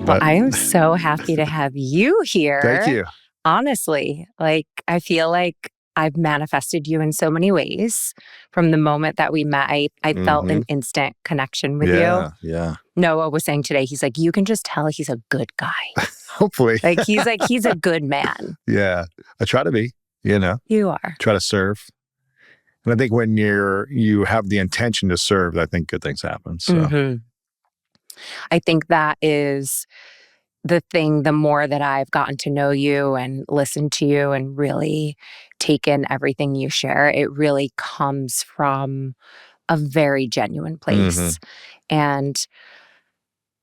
Well, But I am so happy to have you here. thank you. Honestly, like, I feel like I've manifested you in so many ways. From the moment that we met, I felt an instant connection with you. Yeah. Noah was saying today, he's like, you can just tell he's a good guy. Hopefully. He's a good man. Yeah. I try to be, You are. try to serve. And I think when you have the intention to serve, I think good things happen. So I think that is the thing. The more that I've gotten to know you and listened to you and really taken everything you share, it really comes from a very genuine place. And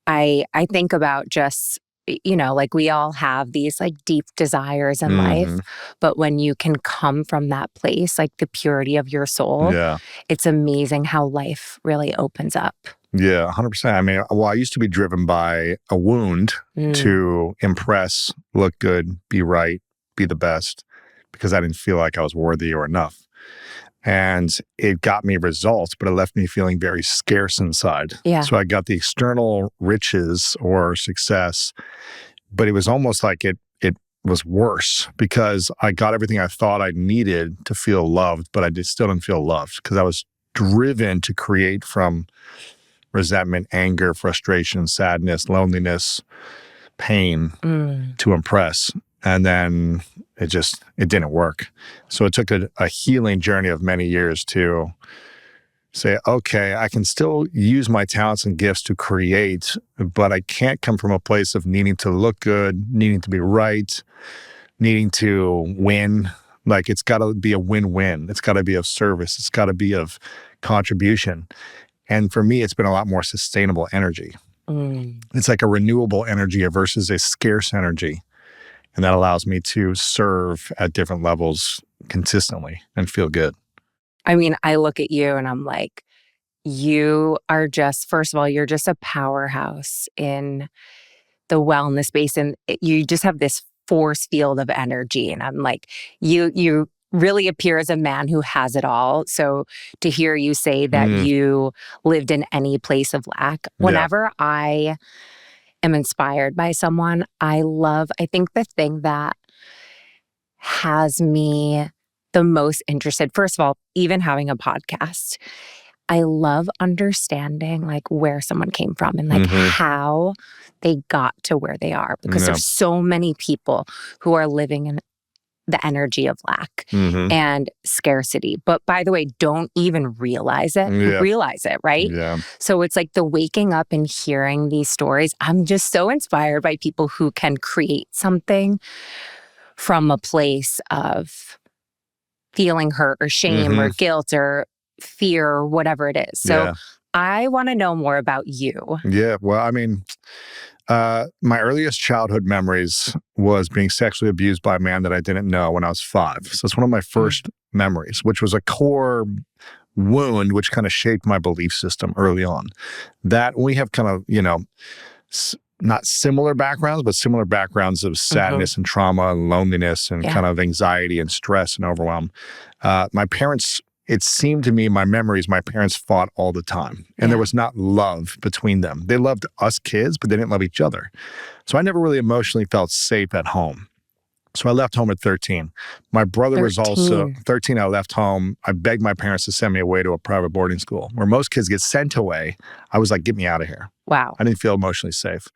I think about just, like, we all have these like deep desires in life, but when you can come from that place, like the purity of your soul, yeah. it's amazing how life really opens up. Yeah, 100%. I mean, well, I used to be driven by a wound to impress, look good, be right, be the best, because I didn't feel like I was worthy or enough. And it got me results, but it left me feeling very scarce inside. Yeah. So I got the external riches or success, but it was almost like it was worse because I got everything I thought I needed to feel loved, but I still didn't feel loved because I was driven to create from resentment, anger, frustration, sadness, loneliness, pain to impress. And then it didn't work. So it took a healing journey of many years to say, okay, I can still use my talents and gifts to create, but I can't come from a place of needing to look good, needing to be right, needing to win. Like, it's got to be a win-win. It's got to be of service. It's got to be of contribution. And for me, it's been a lot more sustainable energy. It's like a renewable energy versus a scarce energy. And that allows me to serve at different levels consistently and feel good. I mean, I look at you and I'm like, you are just, first of all, you're just a powerhouse in the wellness space. And you just have this force field of energy. And I'm like, you really appear as a man who has it all. So to hear you say that you lived in any place of lack, whenever I am inspired by someone, I think the thing that has me the most interested, first of all, even having a podcast, I love understanding like where someone came from and like how they got to where they are, because there's so many people who are living in the energy of lack and scarcity. But by the way, don't even realize it, right? Yeah. So it's like the waking up and hearing these stories. I'm just so inspired by people who can create something from a place of feeling hurt or shame or guilt or fear or whatever it is. So I want to know more about you. Yeah. Well, I mean, my earliest childhood memories was being sexually abused by a man that I didn't know when I was 5. So it's one of my first memories, which was a core wound, which kind of shaped my belief system early on. That we have kind of, not similar backgrounds, but similar backgrounds of sadness and trauma and loneliness and kind of anxiety and stress and overwhelm. My parents, it seemed to me, my memories, my parents fought all the time. And there was not love between them. They loved us kids, but they didn't love each other. So I never really emotionally felt safe at home. So I left home at 13. My brother was also 13. I left home. I begged my parents to send me away to a private boarding school where most kids get sent away. I was like, get me out of here. Wow. I didn't feel emotionally safe.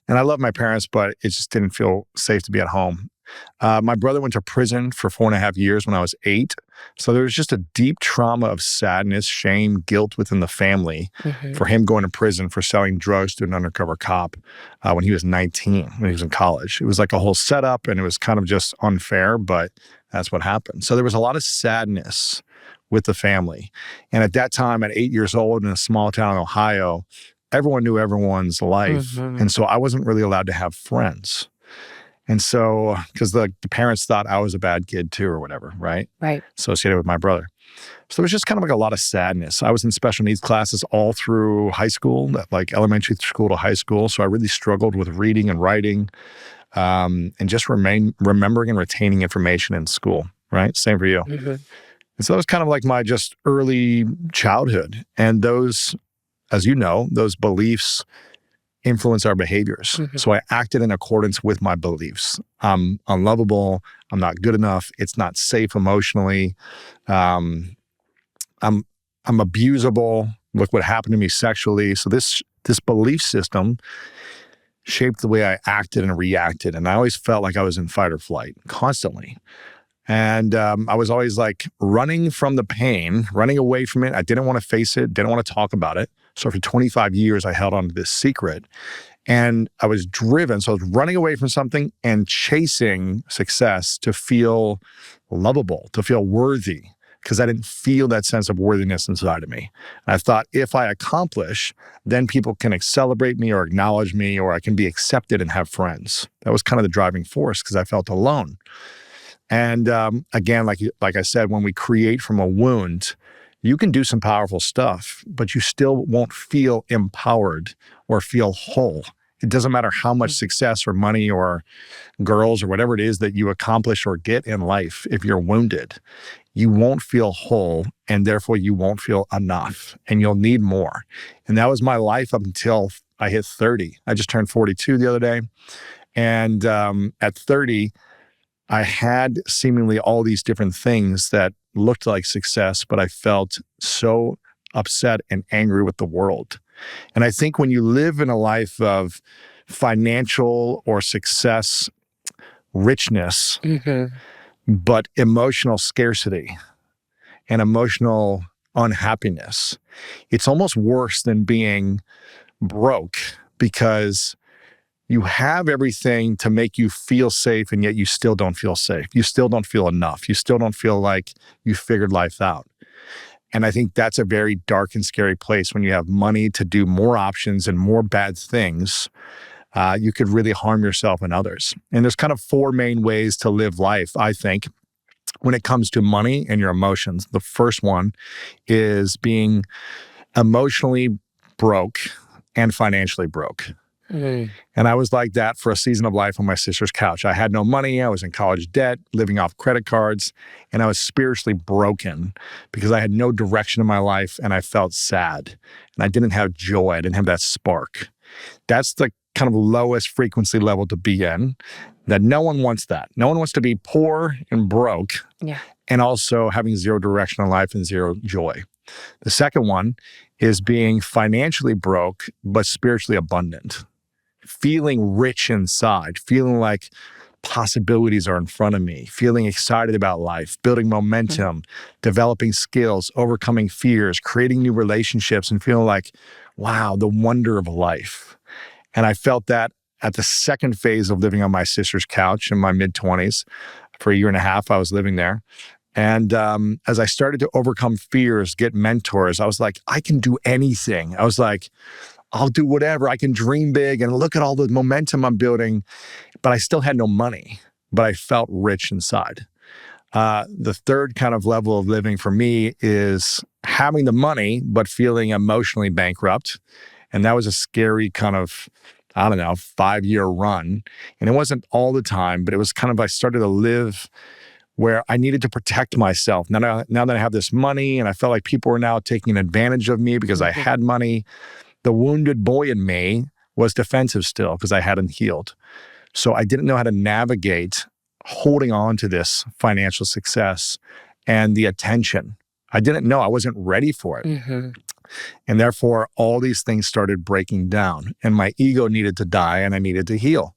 And I love my parents, but it just didn't feel safe to be at home. My brother went to prison for 4.5 years when I was 8. So there was just a deep trauma of sadness, shame, guilt within the family for him going to prison for selling drugs to an undercover cop when he was 19, when he was in college. It was like a whole setup and it was kind of just unfair, but that's what happened. So there was a lot of sadness with the family. And at that time, at 8 years old in a small town in Ohio, everyone knew everyone's life. And so I wasn't really allowed to have friends. And so, because the parents thought I was a bad kid too or whatever, right? Right. Associated with my brother. So it was just kind of like a lot of sadness. I was in special needs classes all through high school, like elementary school to high school. So I really struggled with reading and writing and just remembering and retaining information in school, right? Same for you. And so that was kind of like my just early childhood. And those, as you know, those beliefs influence our behaviors. So I acted in accordance with my beliefs. I'm unlovable. I'm not good enough. It's not safe emotionally. Um, I'm abusable. Look what happened to me sexually. So this belief system shaped the way I acted and reacted. And I always felt like I was in fight or flight constantly. And I was always like running from the pain, running away from it. I didn't want to face it, didn't want to talk about it. So for 25 years, I held on to this secret. And I was driven. So I was running away from something and chasing success to feel lovable, to feel worthy, because I didn't feel that sense of worthiness inside of me. And I thought if I accomplish, then people can celebrate me or acknowledge me, or I can be accepted and have friends. That was kind of the driving force because I felt alone. And again, like I said, when we create from a wound, you can do some powerful stuff, but you still won't feel empowered or feel whole. It doesn't matter how much success or money or girls or whatever it is that you accomplish or get in life. If you're wounded, you won't feel whole, and therefore you won't feel enough, and you'll need more. And that was my life up until I hit 30. I just turned 42 the other day. And at 30, I had seemingly all these different things that looked like success, but I felt so upset and angry with the world. And I think when you live in a life of financial or success richness, but emotional scarcity and emotional unhappiness, it's almost worse than being broke, because you have everything to make you feel safe, and yet you still don't feel safe. You still don't feel enough. You still don't feel like you figured life out. And I think that's a very dark and scary place when you have money to do more options and more bad things. You could really harm yourself and others. And there's kind of four main ways to live life, I think, when it comes to money and your emotions. The first one is being emotionally broke and financially broke. And I was like that for a season of life on my sister's couch. I had no money. I was in college debt, living off credit cards, and I was spiritually broken because I had no direction in my life, and I felt sad, and I didn't have joy. I didn't have that spark. That's the kind of lowest frequency level to be in, that no one wants that. No one wants to be poor and broke, and also having zero direction in life and zero joy. The second one is being financially broke, but spiritually abundant. Feeling rich inside, feeling like possibilities are in front of me, feeling excited about life, building momentum, developing skills, overcoming fears, creating new relationships, and feeling like, wow, the wonder of life. And I felt that at the second phase of living on my sister's couch in my mid-20s. For a year and a half, I was living there. And as I started to overcome fears, get mentors, I was like, I can do anything. I was like, I'll do whatever. I can dream big and look at all the momentum I'm building. But I still had no money, but I felt rich inside. The third kind of level of living for me is having the money, but feeling emotionally bankrupt. And that was a scary kind of, 5-year run. And it wasn't all the time, but it was kind of, I started to live where I needed to protect myself. Now that I have this money, and I felt like people were now taking advantage of me because I had money, the wounded boy in me was defensive still because I hadn't healed. So I didn't know how to navigate holding on to this financial success and the attention. I didn't know. I wasn't ready for it. And therefore, all these things started breaking down, and my ego needed to die, and I needed to heal.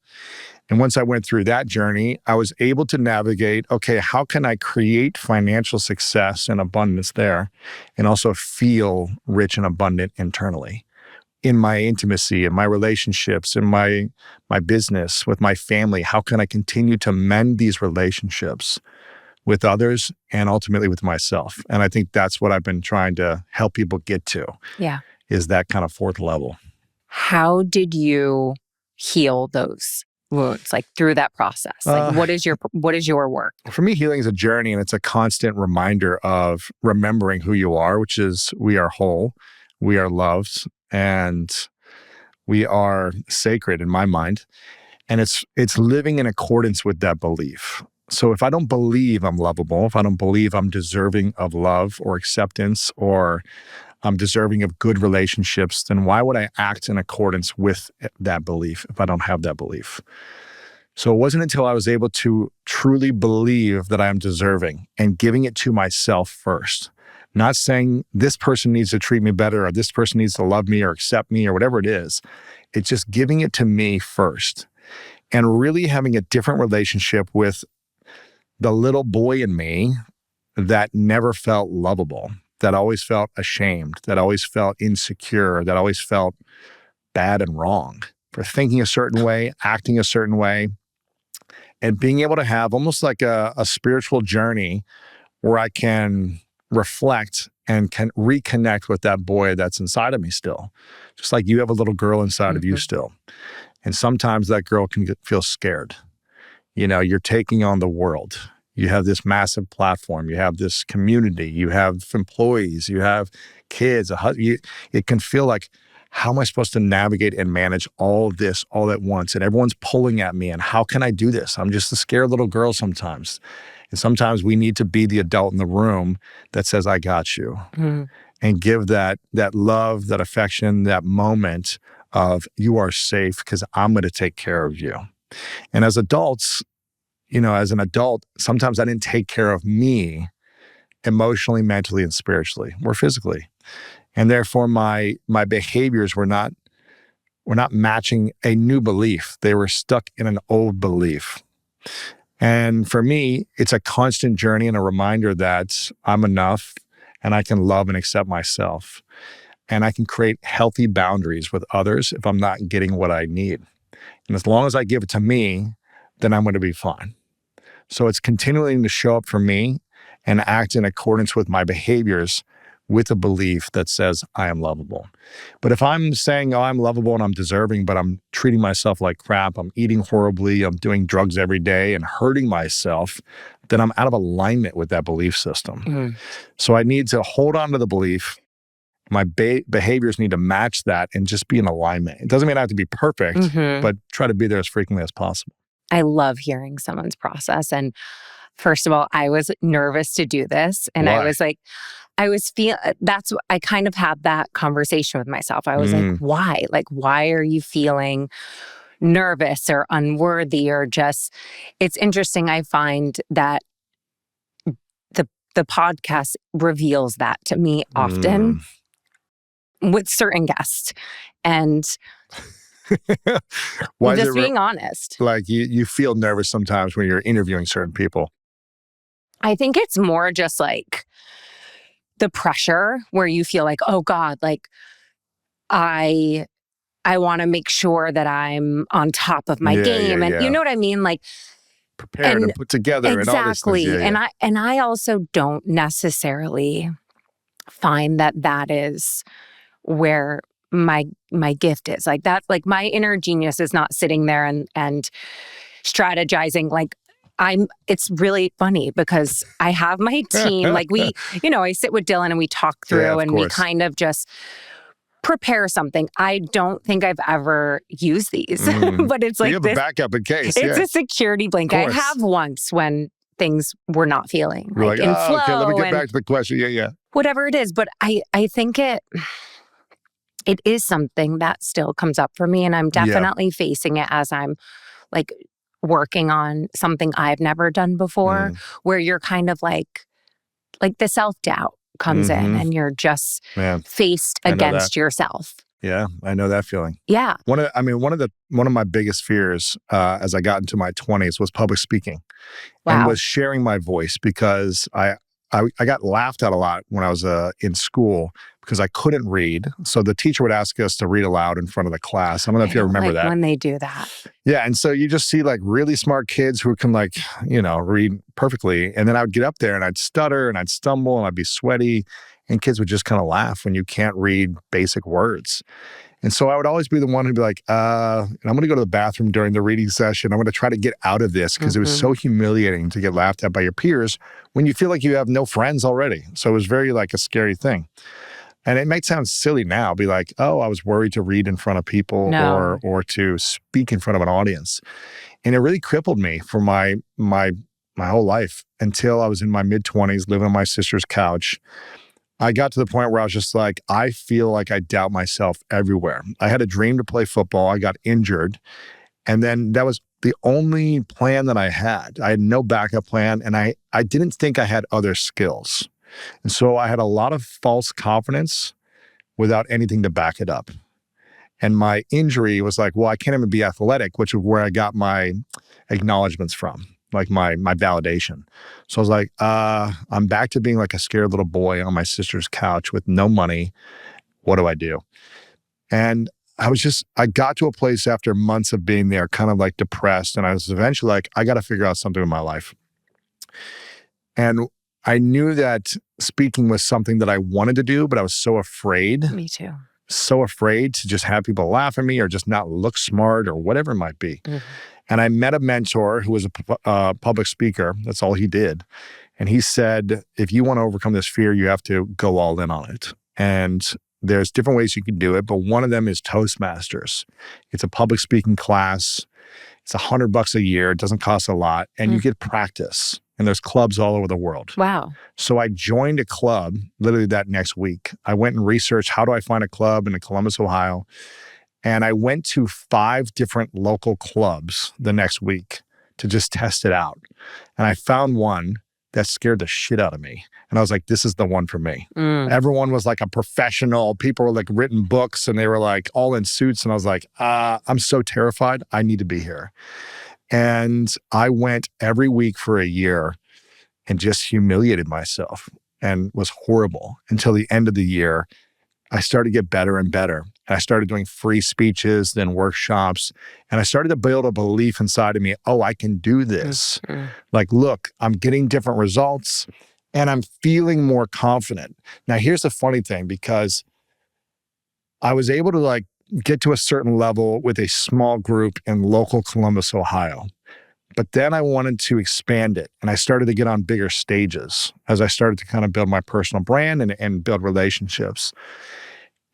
And once I went through that journey, I was able to navigate, okay, how can I create financial success and abundance there, and also feel rich and abundant internally? In my intimacy, in my relationships, in my business, with my family, how can I continue to mend these relationships with others and ultimately with myself? And I think that's what I've been trying to help people get to. Is that kind of fourth level. How did you heal those wounds, like through that process? Like what is your work? For me, healing is a journey, and it's a constant reminder of remembering who you are, which is we are whole, we are loved, and we are sacred in my mind. And it's living in accordance with that belief. So if I don't believe I'm lovable, if I don't believe I'm deserving of love or acceptance or I'm deserving of good relationships, then why would I act in accordance with that belief if I don't have that belief? So it wasn't until I was able to truly believe that I am deserving and giving it to myself first, not saying this person needs to treat me better or this person needs to love me or accept me or whatever it is. It's just giving it to me first and really having a different relationship with the little boy in me that never felt lovable, that always felt ashamed, that always felt insecure, that always felt bad and wrong for thinking a certain way, acting a certain way, and being able to have almost like a spiritual journey where I can reflect and can reconnect with that boy that's inside of me still. Just like you have a little girl inside of you still. And sometimes that girl can feel scared. You know, you're taking on the world. You have this massive platform. You have this community. You have employees. You have kids. It can feel like, how am I supposed to navigate and manage all of this all at once? And everyone's pulling at me. And how can I do this? I'm just a scared little girl sometimes. And sometimes we need to be the adult in the room that says, I got you. And give that love, that affection, that moment of you are safe because I'm going to take care of you. And as adults, you know, as an adult, sometimes I didn't take care of me emotionally, mentally, and spiritually or physically. And therefore my behaviors were not matching a new belief. They were stuck in an old belief. And for me, it's a constant journey and a reminder that I'm enough and I can love and accept myself. And I can create healthy boundaries with others if I'm not getting what I need. And as long as I give it to me, then I'm going to be fine. So it's continuing to show up for me and act in accordance with my behaviors with a belief that says I am lovable. But if I'm saying, oh, I'm lovable and I'm deserving, but I'm treating myself like crap, I'm eating horribly, I'm doing drugs every day and hurting myself, then I'm out of alignment with that belief system. So I need to hold on to the belief. My behaviors need to match that and just be in alignment. It doesn't mean I have to be perfect, but try to be there as frequently as possible. I love hearing someone's process. And first of all, I was nervous to do this. And Why? I was like, I kind of had that conversation with myself. I was like, why? Like, why are you feeling nervous or unworthy or just, it's interesting. I find that the podcast reveals that to me often with certain guests. And Why just being honest. Like you feel nervous sometimes when you're interviewing certain people? I think it's more just like the pressure where you feel like, oh God, like I want to make sure that I'm on top of my game. And you know what I mean? Like prepared and put together exactly. and all these things. And I also don't necessarily find that is where my gift is. Like that, like my inner genius is not sitting there and strategizing. Like it's really funny because I have my team, like I sit with Dylan and we talk through and we kind of just prepare something. I don't think I've ever used these, but it's like you have a backup in case. It's a security blanket. I have once when things were not feeling like in flow. Okay, let me get back to the question. Yeah. Whatever it is, but I think it is something that still comes up for me, and I'm definitely facing it as I'm like working on something I've never done before, where you're kind of like the self-doubt comes in and you're just faced against yourself. Yeah, I know that feeling. Yeah. One of my biggest fears as I got into my 20s was public speaking. Wow. And was sharing my voice because I got laughed at a lot when I was in school because I couldn't read. So the teacher would ask us to read aloud in front of the class. I don't know if you remember that. When they do that. Yeah. And so you just see like really smart kids who can read perfectly. And then I would get up there and I'd stutter and I'd stumble and I'd be sweaty. And kids would just kind of laugh when you can't read basic words. And so I would always be the one who'd be like, and I'm going to go to the bathroom during the reading session. I'm going to try to get out of this because it was so humiliating to get laughed at by your peers when you feel like you have no friends already. So it was very like a scary thing. And it might sound silly now, be like, oh, I was worried to read in front of people or to speak in front of an audience. And it really crippled me for my whole life until I was in my mid-20s living on my sister's couch. I got to the point where I was just like, I feel like I doubt myself everywhere. I had a dream to play football. I got injured. And then that was the only plan that I had. I had no backup plan. And I didn't think I had other skills. And so I had a lot of false confidence without anything to back it up. And my injury was like, well, I can't even be athletic, which is where I got my acknowledgments from, like my validation. So I was like, I'm back to being like a scared little boy on my sister's couch with no money. What do I do? And I got to a place after months of being there, kind of like depressed. And I was eventually like, I got to figure out something in my life. And I knew that speaking was something that I wanted to do, but I was so afraid. Me too. So afraid to just have people laugh at me or just not look smart or whatever it might be. Mm-hmm. And I met a mentor who was a public speaker. That's all he did. And he said, if you want to overcome this fear, you have to go all in on it. And there's different ways you can do it, but one of them is Toastmasters. It's a public speaking class. It's $100 a year. It doesn't cost a lot. And you get practice. And there's clubs all over the world. Wow. So I joined a club literally that next week. I went and researched, how do I find a club in Columbus, Ohio? And I went to 5 different local clubs the next week to just test it out. And I found one that scared the shit out of me. And I was like, this is the one for me. Everyone was like a professional. People were like written books and they were like all in suits. And I was like, I'm so terrified. I need to be here. And I went every week for a year and just humiliated myself and was horrible until the end of the year. I started to get better and better. And I started doing free speeches, then workshops. And I started to build a belief inside of me, oh, I can do this. Mm-hmm. Like, look, I'm getting different results and I'm feeling more confident. Now, here's the funny thing, because I was able to like get to a certain level with a small group in local Columbus, Ohio. But then I wanted to expand it. And I started to get on bigger stages as I started to kind of build my personal brand and build relationships.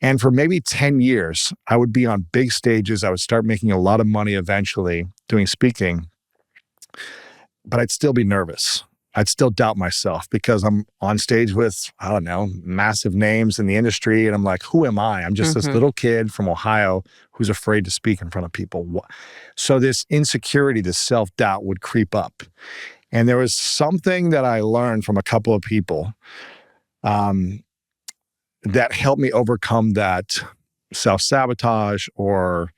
And for maybe 10 years, I would be on big stages. I would start making a lot of money eventually doing speaking, but I'd still be nervous. I'd still doubt myself because I'm on stage with, I don't know, massive names in the industry. And I'm like, who am I? I'm just this little kid from Ohio who's afraid to speak in front of people. So this insecurity, this self-doubt would creep up. And there was something that I learned from a couple of people that helped me overcome that self-sabotage or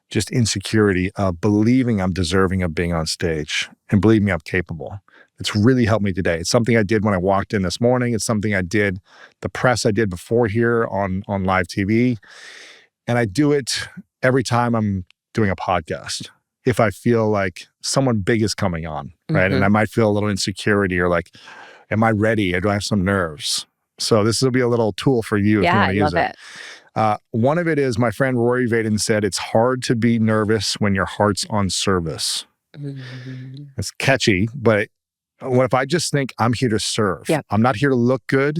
just insecurity of believing I'm deserving of being on stage and believing I'm capable. It's really helped me today. It's something I did when I walked in this morning. It's something I did, the press I did before here on live TV. And I do it every time I'm doing a podcast. If I feel like someone big is coming on, right? And I might feel a little insecurity or like, am I ready? Or do I have some nerves? So this will be a little tool for you if you want to use it. One of it is my friend Rory Vaden said, it's hard to be nervous when your heart's on service. It's catchy, but what if I just think I'm here to serve? Yep. I'm not here to look good.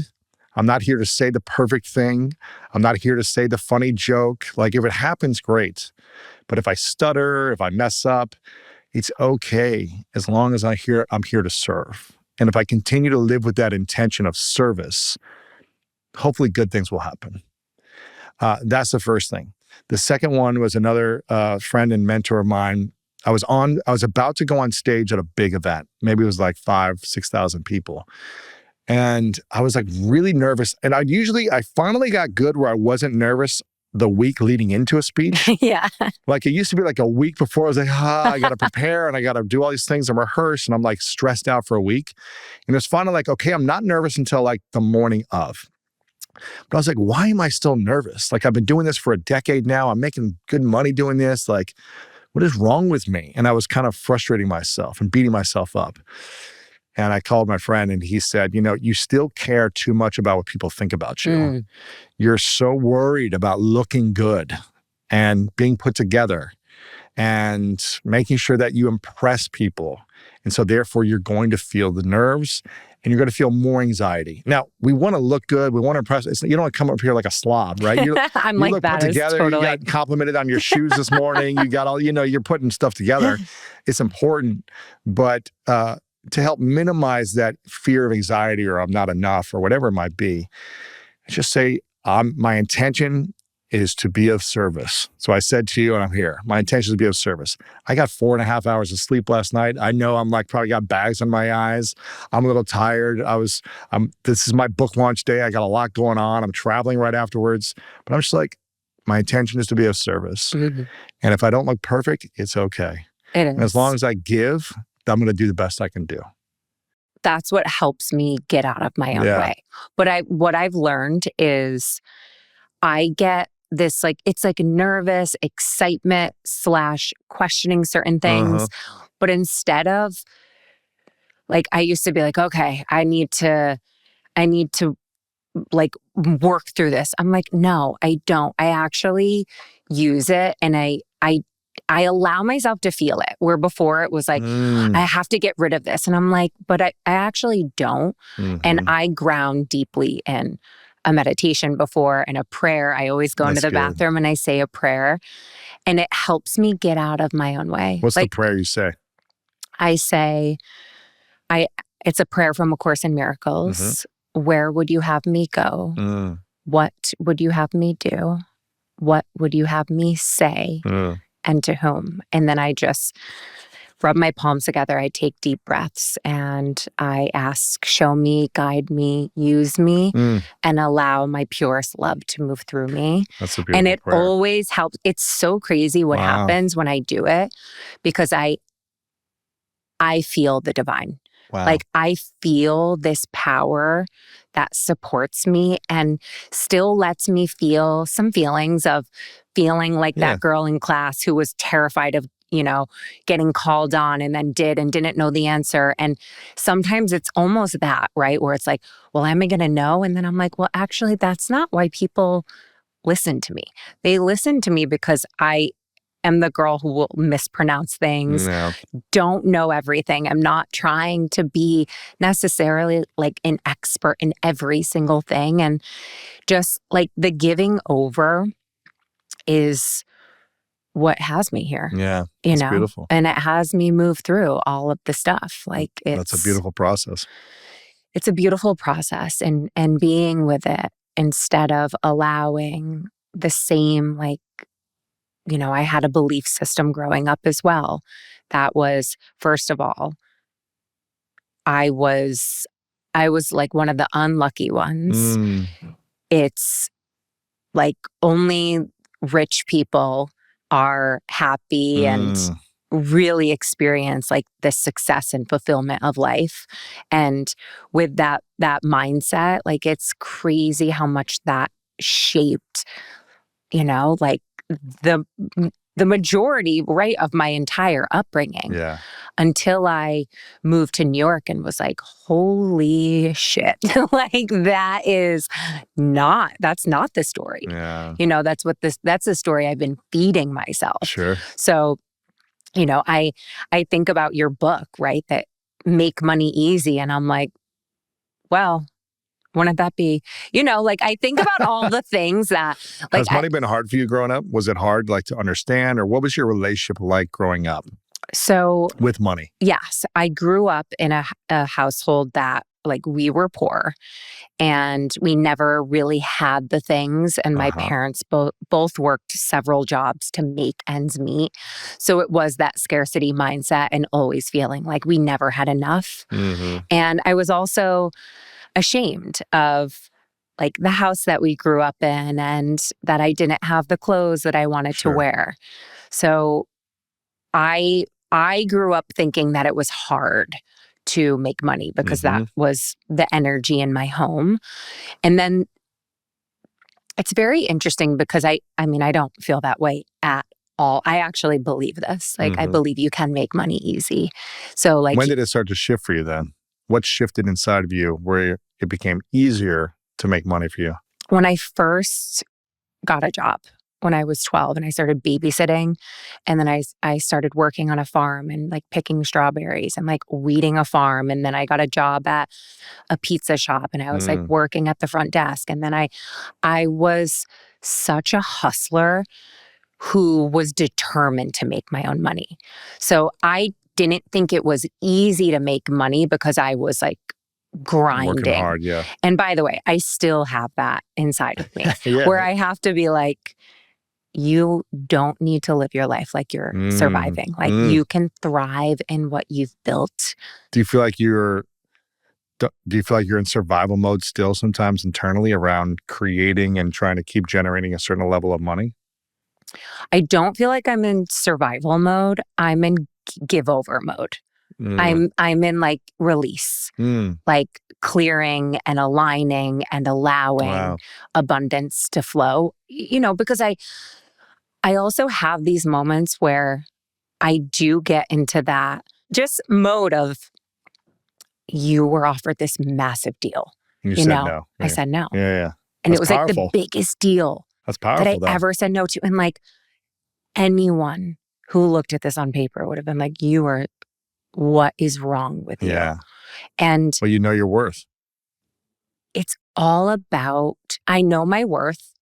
I'm not here to say the perfect thing. I'm not here to say the funny joke. Like if it happens, great. But if I stutter, if I mess up, it's okay as long as I'm here to serve. And if I continue to live with that intention of service, hopefully good things will happen. That's the first thing. The second one was another friend and mentor of mine. I was about to go on stage at a big event. Maybe it was like 5,000, 6,000 people. And I was like really nervous. And I finally got good where I wasn't nervous the week leading into a speech. Yeah. Like it used to be like a week before I was like, I got to prepare and I got to do all these things and rehearse. And I'm like stressed out for a week. And it's finally like, okay, I'm not nervous until like the morning of. But I was like, why am I still nervous? Like I've been doing this for a decade now. I'm making good money doing this. Like, what is wrong with me? And I was kind of frustrating myself and beating myself up. And I called my friend and he said, you still care too much about what people think about you. You're so worried about looking good and being put together and making sure that you impress people. And so therefore you're going to feel the nerves and you're going to feel more anxiety. Now, we want to look good. We want to impress. You don't want to come up here like a slob, right? You like look that. Put together. Totally. You got complimented on your shoes this morning. You got all, you're putting stuff together. It's important. But to help minimize that fear of anxiety or I'm not enough or whatever it might be, Just say, my intention is to be of service. So I said to you, and I'm here. My intention is to be of service. I got 4.5 hours of sleep last night. I know I'm like probably got bags on my eyes. I'm a little tired. This is my book launch day. I got a lot going on. I'm traveling right afterwards. But I'm just like, my intention is to be of service. Mm-hmm. And if I don't look perfect, it's okay. It And as is. long as I give, I'm going to do the best I can do. That's what helps me get out of my own way. But what I've learned is I get this it's like nervous excitement / questioning certain things. But instead of I used to be like, okay, I need to work through this. I'm like, no, I don't. I actually use it, and I allow myself to feel it, where before it was like, I have to get rid of this. And I'm like, but I actually don't. And I ground deeply in a meditation before and a prayer. I always go into the bathroom and I say a prayer, and it helps me get out of my own way. What's the prayer you say? I say, it's a prayer from A Course in Miracles. Where would you have me go? What would you have me do? What would you have me say? And to whom? And then I just rub my palms together. I take deep breaths and I ask, show me, guide me, use me, and allow my purest love to move through me. That's a beautiful And it prayer. always helps. It's so crazy what happens when I do it, because I feel the divine. Wow. I feel this power that supports me and still lets me feel some feelings of feeling like that girl in class who was terrified of, getting called on and then did and didn't know the answer. And sometimes it's almost that, right? Where it's like, well, am I going to know? And then I'm like, well, actually, that's not why people listen to me. They listen to me because I am the girl who will mispronounce things, don't know everything. I'm not trying to be necessarily an expert in every single thing. And just the giving over is what has me here. Yeah, it's beautiful. And it has me move through all of the stuff. That's a beautiful process. It's a beautiful process, and being with it instead of allowing the same I had a belief system growing up as well. That was, first of all, I was one of the unlucky ones. It's only rich people are happy and really experience the success and fulfillment of life. And with that mindset, it's crazy how much that shaped, the majority, right, of my entire upbringing. Yeah. Until I moved to New York and was like, holy shit. That's not the story. Yeah. That's the story I've been feeding myself. Sure. So, I think about your book, right? That Make Money Easy. And I'm like, well, wouldn't that be, I think about all the things that Has money been hard for you growing up? Was it hard to understand, or what was your relationship like growing up? So with money? Yes, I grew up in a household that we were poor and we never really had the things. And my parents both worked several jobs to make ends meet. So it was that scarcity mindset and always feeling like we never had enough. And I was also ashamed of the house that we grew up in and that I didn't have the clothes that I wanted to wear. So I grew up thinking that it was hard to make money because that was the energy in my home. And then it's very interesting because I don't feel that way at all. I actually believe this. I believe you can make money easy. So when did it start to shift for you then? What shifted inside of you where it became easier to make money for you? When I first got a job when I was 12 and I started babysitting, and then I started working on a farm and picking strawberries and weeding a farm. And then I got a job at a pizza shop and I was working at the front desk. And then I was such a hustler who was determined to make my own money. So I didn't think it was easy to make money because I was Working grinding. hard, yeah. And by the way, I still have that inside of me Yeah. where I have to be like, you don't need to live your life like you're surviving. Like you can thrive in what you've built. Do you feel like you're in survival mode still sometimes internally around creating and trying to keep generating a certain level of money? I don't feel like I'm in survival mode. I'm in give over mode. I'm in like release, like clearing and aligning and allowing Wow. abundance to flow. Because I also have these moments where I do get into that just mode of, you were offered this massive deal. You said no. I said no. Yeah. And it That's was like the powerful. biggest deal That's that I powerful, though. ever said no to. And like anyone who looked at this on paper would have been like, what is wrong with you? Yeah. And Well, you know your worth. it's all about, I know my worth.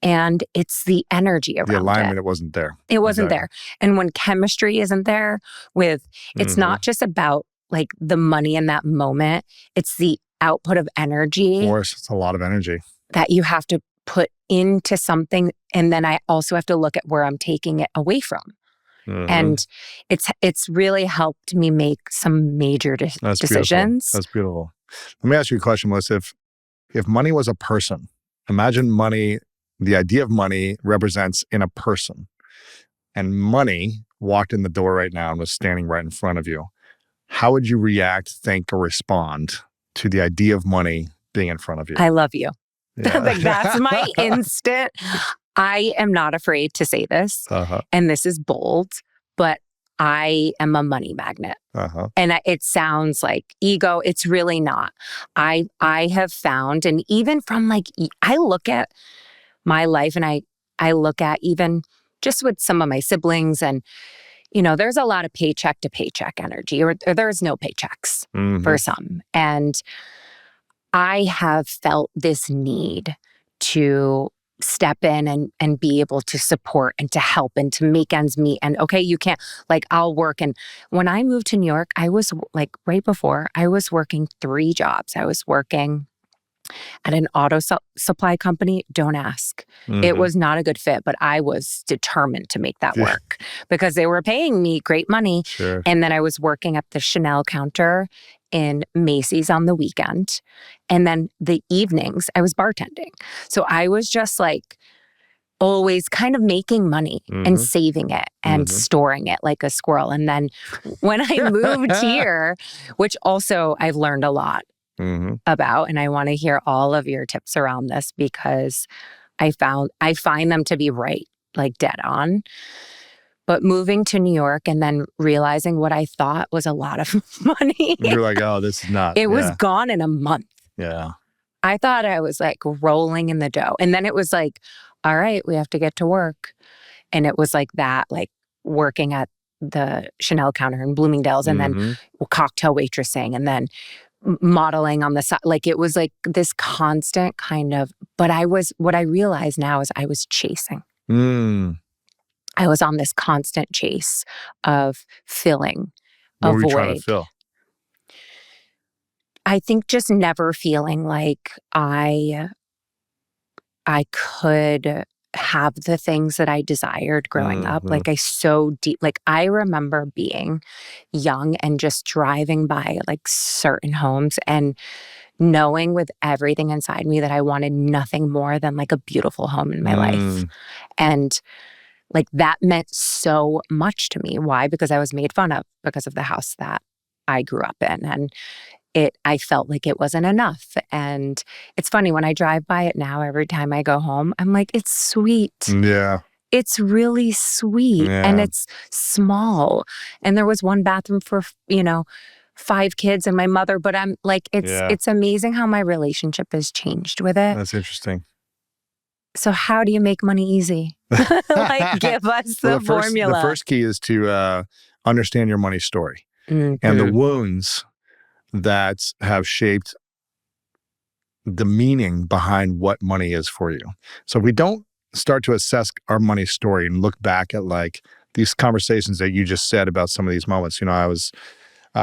And it's the energy around The alignment, it. it wasn't there. It wasn't there. And when chemistry isn't there it's not just about like the money in that moment. It's the output of energy. Of course, it's a lot of energy. That you have to put into something. And then I also have to look at where I'm taking it away from. And it's really helped me make some major decisions. That's beautiful. Let me ask you a question, Melissa. If money was a person, imagine money. The idea of money represents in a person, and money walked in the door right now and was standing right in front of you. How would you react, think, or respond to the idea of money being in front of you? I love you. Yeah. Like that's my instant. I am not afraid to say this, and this is bold, but I am a money magnet. And it sounds like ego. It's really not. I have found, and even from like, I look at my life and I look at even just with some of my siblings and, there's a lot of paycheck to paycheck energy or there's no paychecks for some. And I have felt this need to step in and be able to support and to help and to make ends meet. And okay, you can't, like, I'll work. And when I moved to New York, I was like, right before, I was working 3 jobs. I was working at an auto supply company. Don't ask. It was not a good fit, but I was determined to make that work because they were paying me great money. Sure. And then I was working at the Chanel counter in Macy's on the weekend. And then the evenings I was bartending. So I was just like always kind of making money and saving it and storing it like a squirrel. And then when I moved here, which also I've learned a lot about, and I want to hear all of your tips around this because I find them to be right, like dead on. But moving to New York and then realizing what I thought was a lot of money. You're like, oh, this is not. It was gone in a month. Yeah. I thought I was like rolling in the dough. And then it was like, all right, we have to get to work. And it was like that, like working at the Chanel counter in Bloomingdale's and then cocktail waitressing and then modeling on the side. Like it was like this constant kind of, but what I realize now is I was chasing. I was on this constant chase of filling a What were you void. trying to fill? I think just never feeling like I could have the things that I desired growing up. Like I remember being young and just driving by like certain homes and knowing with everything inside me that I wanted nothing more than like a beautiful home in my life. And like that meant so much to me. Why? Because I was made fun of because of the house that I grew up in. And I felt like it wasn't enough. And it's funny, when I drive by it now, every time I go home, I'm like, it's sweet. Yeah. It's really sweet. Yeah. And it's small. And there was one bathroom for, 5 kids and my mother, but I'm like, it's amazing how my relationship has changed with it. That's interesting. So how do you make money easy? Like, give us the formula. The first key is to understand your money story and the wounds that have shaped the meaning behind what money is for you. So if we don't start to assess our money story and look back at like these conversations that you just said about some of these moments, I was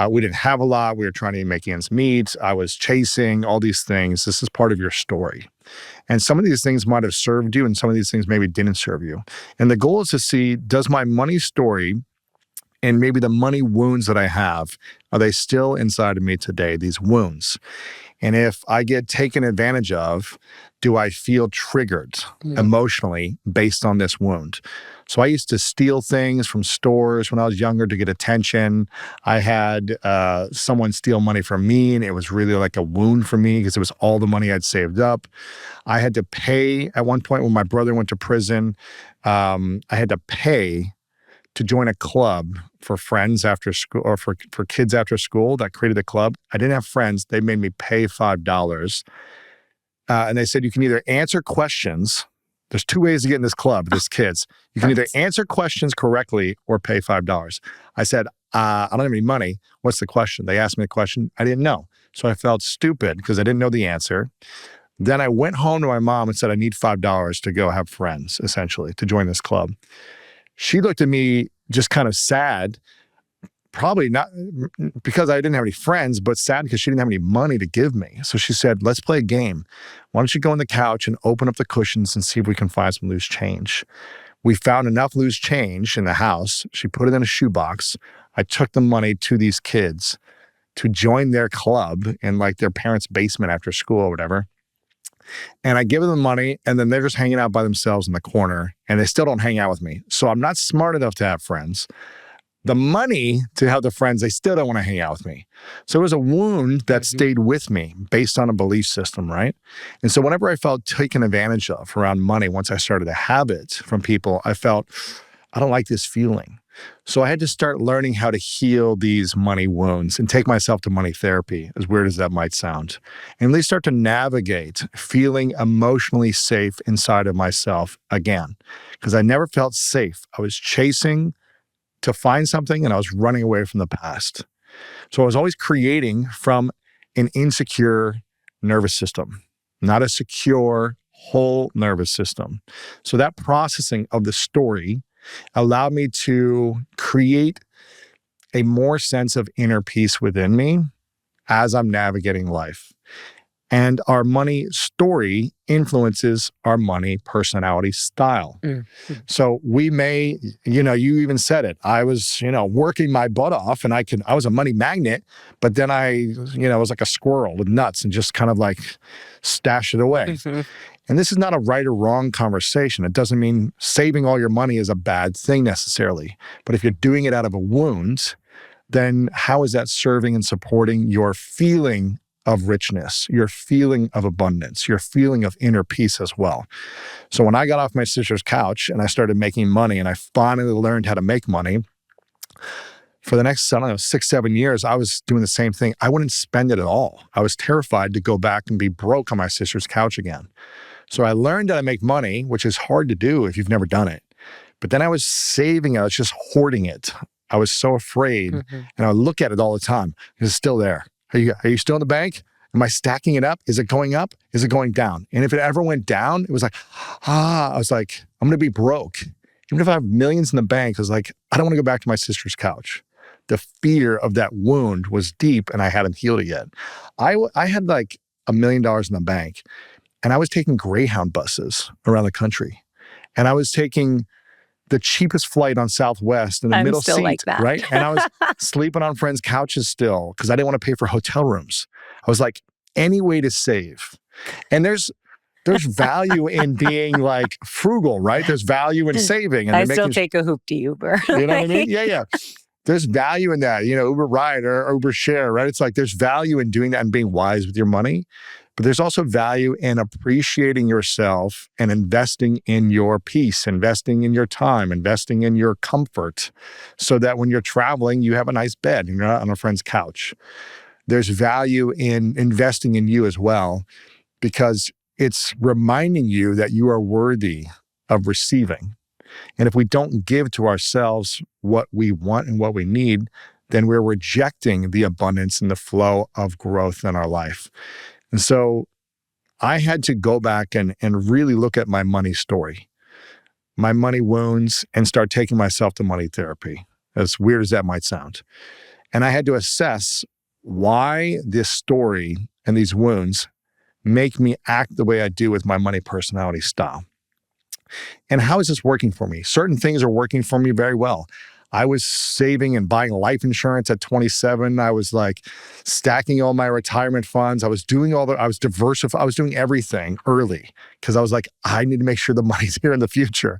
We didn't have a lot. We were trying to make ends meet. I was chasing all these things. This is part of your story. And some of these things might have served you, and some of these things maybe didn't serve you. And the goal is to see, does my money story and maybe the money wounds that I have, are they still inside of me today, these wounds? And if I get taken advantage of, do I feel triggered emotionally based on this wound? So I used to steal things from stores when I was younger to get attention. I had someone steal money from me, and it was really like a wound for me because it was all the money I'd saved up. I had to pay at one point when my brother went to prison. I had to pay to join a club for friends after school, or for kids after school that created a club. I didn't have friends. They made me pay $5. And they said, you can either answer questions. There's two ways to get in this club, this kids. You can either answer questions correctly or pay $5. I said, I don't have any money. What's the question? They asked me the question. I didn't know. So I felt stupid because I didn't know the answer. Then I went home to my mom and said, I need $5 to go have friends, essentially, to join this club. She looked at me just kind of sad, probably not because I didn't have any friends, but sad because she didn't have any money to give me. So she said, let's play a game. Why don't you go on the couch and open up the cushions and see if we can find some loose change? We found enough loose change in the house. She put it in a shoebox. I took the money to these kids to join their club in like their parents' basement after school or whatever. And I give them the money, and then they're just hanging out by themselves in the corner, and they still don't hang out with me. So I'm not smart enough to have friends. The money to have the friends, they still don't want to hang out with me. So it was a wound that stayed with me based on a belief system, right? And so whenever I felt taken advantage of around money, once I started to have it from people, I felt, I don't like this feeling. So I had to start learning how to heal these money wounds and take myself to money therapy, as weird as that might sound, and really start to navigate feeling emotionally safe inside of myself again, because I never felt safe. I was chasing to find something, and I was running away from the past. So I was always creating from an insecure nervous system, not a secure, whole nervous system. So that processing of the story allowed me to create a more sense of inner peace within me as I'm navigating life. And our money story influences our money personality style. So we may, you even said it. I was, working my butt off, and I was a money magnet, but then I was like a squirrel with nuts and just kind of like stash it away. And this is not a right or wrong conversation. It doesn't mean saving all your money is a bad thing necessarily. But if you're doing it out of a wound, then how is that serving and supporting your feeling of richness, your feeling of abundance, your feeling of inner peace as well? So when I got off my sister's couch and I started making money, and I finally learned how to make money, for the next, 6, 7 years, I was doing the same thing. I wouldn't spend it at all. I was terrified to go back and be broke on my sister's couch again. So I learned how to make money, which is hard to do if you've never done it. But then I was saving it. I was just hoarding it. I was so afraid. And I would look at it all the time. It's still there. Are you still in the bank? Am I stacking it up? Is it going up? Is it going down? And if it ever went down, it was like, I was like, I'm going to be broke. Even if I have millions in the bank, I was like, I don't want to go back to my sister's couch. The fear of that wound was deep, and I hadn't healed it yet. I had like $1 million in the bank, and I was taking Greyhound buses around the country. And I was taking the cheapest flight on Southwest in the middle seat, like that. Right? And I was sleeping on friends' couches still because I didn't want to pay for hotel rooms. I was like, any way to save. And there's value in being like frugal, right? There's value in saving. And I still take a hoopty Uber. You know what I mean? Yeah. There's value in that, Uber Ride or Uber Share, right? It's like there's value in doing that and being wise with your money. But there's also value in appreciating yourself and investing in your peace, investing in your time, investing in your comfort, so that when you're traveling, you have a nice bed and you're not on a friend's couch. There's value in investing in you as well, because it's reminding you that you are worthy of receiving. And if we don't give to ourselves what we want and what we need, then we're rejecting the abundance and the flow of growth in our life. And so I had to go back and really look at my money story, my money wounds, and start taking myself to money therapy, as weird as that might sound. And I had to assess why this story and these wounds make me act the way I do with my money personality style. And how is this working for me? Certain things are working for me very well. I was saving and buying life insurance at 27. I was like stacking all my retirement funds. I was doing I was diversified. I was doing everything early because I was like, I need to make sure the money's here in the future.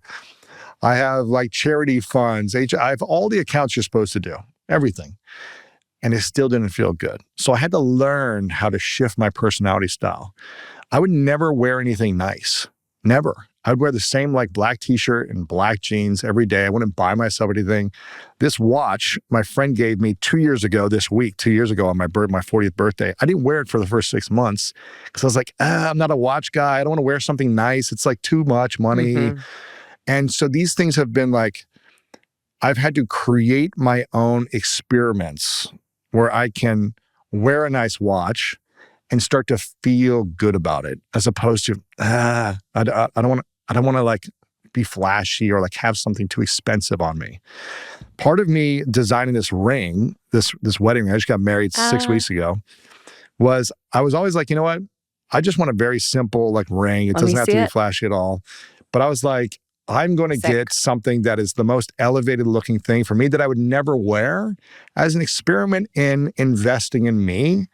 I have like charity funds. I have all the accounts you're supposed to do, everything. And it still didn't feel good. So I had to learn how to shift my personality style. I would never wear anything nice. Never. I would wear the same like black t-shirt and black jeans every day. I wouldn't buy myself anything. This watch my friend gave me 2 years ago this week, 2 years ago on my 40th birthday. I didn't wear it for the first 6 months because I was like, I'm not a watch guy. I don't want to wear something nice. It's like too much money. Mm-hmm. And so these things have been like, I've had to create my own experiments where I can wear a nice watch and start to feel good about it, as opposed to I don't want to like be flashy or like have something too expensive on me. Part of me designing this ring, this wedding ring, I just got married 6 weeks ago, was I was always like, you know what? I just want a very simple like ring. It Let me doesn't have to see be it. flashy at all. But I was like, I'm going to Sick. get something that is the most elevated looking thing for me that I would never wear as an experiment in investing in me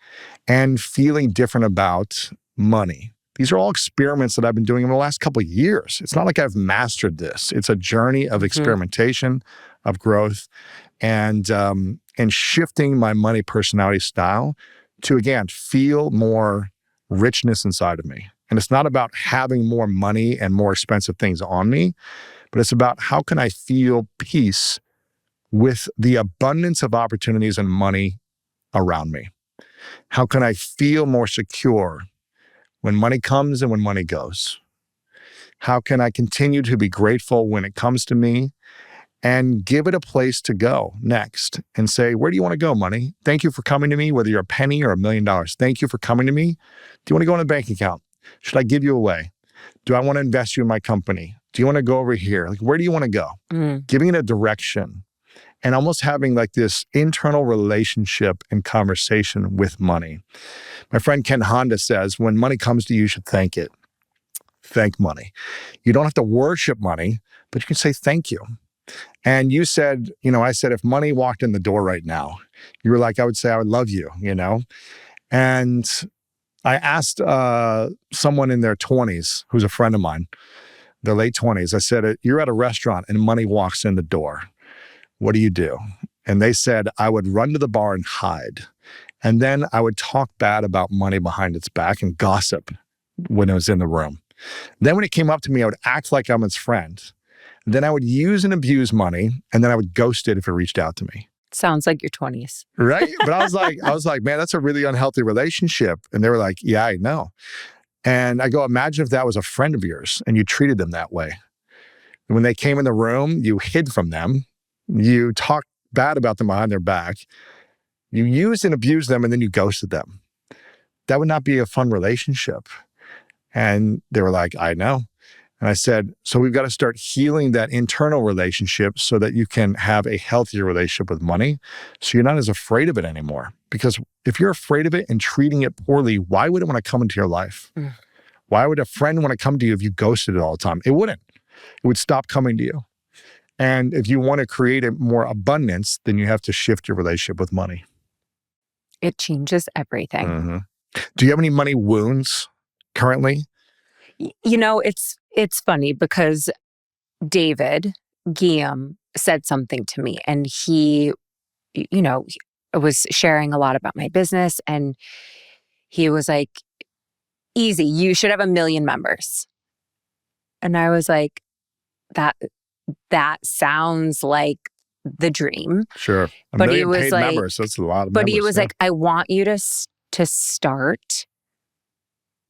and feeling different about money. These are all experiments that I've been doing in the last couple of years. It's not like I've mastered this. It's a journey of experimentation, of growth, and shifting my money personality style to, again, feel more richness inside of me. And it's not about having more money and more expensive things on me, but it's about how can I feel peace with the abundance of opportunities and money around me? How can I feel more secure when money comes and when money goes? How can I continue to be grateful when it comes to me and give it a place to go next and say, where do you want to go, money? Thank you for coming to me, whether you're a penny or $1 million. Thank you for coming to me. Do you want to go in a bank account? Should I give you away? Do I want to invest you in my company? Do you want to go over here? Like, where do you want to go? Giving it a direction and almost having like this internal relationship and conversation with money. My friend Ken Honda says, when money comes to you, you should thank it. Thank money. You don't have to worship money, but you can say thank you. And you said, I said, if money walked in the door right now, you were like, I would say, I would love you, And I asked someone in their 20s, who's a friend of mine, their late 20s, I said, you're at a restaurant and money walks in the door. What do you do? And they said, I would run to the bar and hide. And then I would talk bad about money behind its back and gossip when it was in the room. Then when it came up to me, I would act like I'm its friend. Then I would use and abuse money, and then I would ghost it if it reached out to me. Sounds like your 20s. Right? But I was like, man, that's a really unhealthy relationship. And they were like, yeah, I know. And I go, imagine if that was a friend of yours and you treated them that way. And when they came in the room, you hid from them. You talked bad about them behind their back. You used and abused them, and then you ghosted them. That would not be a fun relationship. And they were like, I know. And I said, so we've got to start healing that internal relationship so that you can have a healthier relationship with money. So you're not as afraid of it anymore. Because if you're afraid of it and treating it poorly, why would it want to come into your life? Why would a friend want to come to you if you ghosted it all the time? It wouldn't. It would stop coming to you. And if you want to create a more abundance, then you have to shift your relationship with money. It changes everything. Mm-hmm. Do you have any money wounds currently? It's funny because David Guillaume said something to me, and he, was sharing a lot about my business, and he was like, easy, you should have 1 million members. And I was like, that sounds like the dream. Sure. A But million he was paid like, members. That's a lot of but members. he was like, I want you to start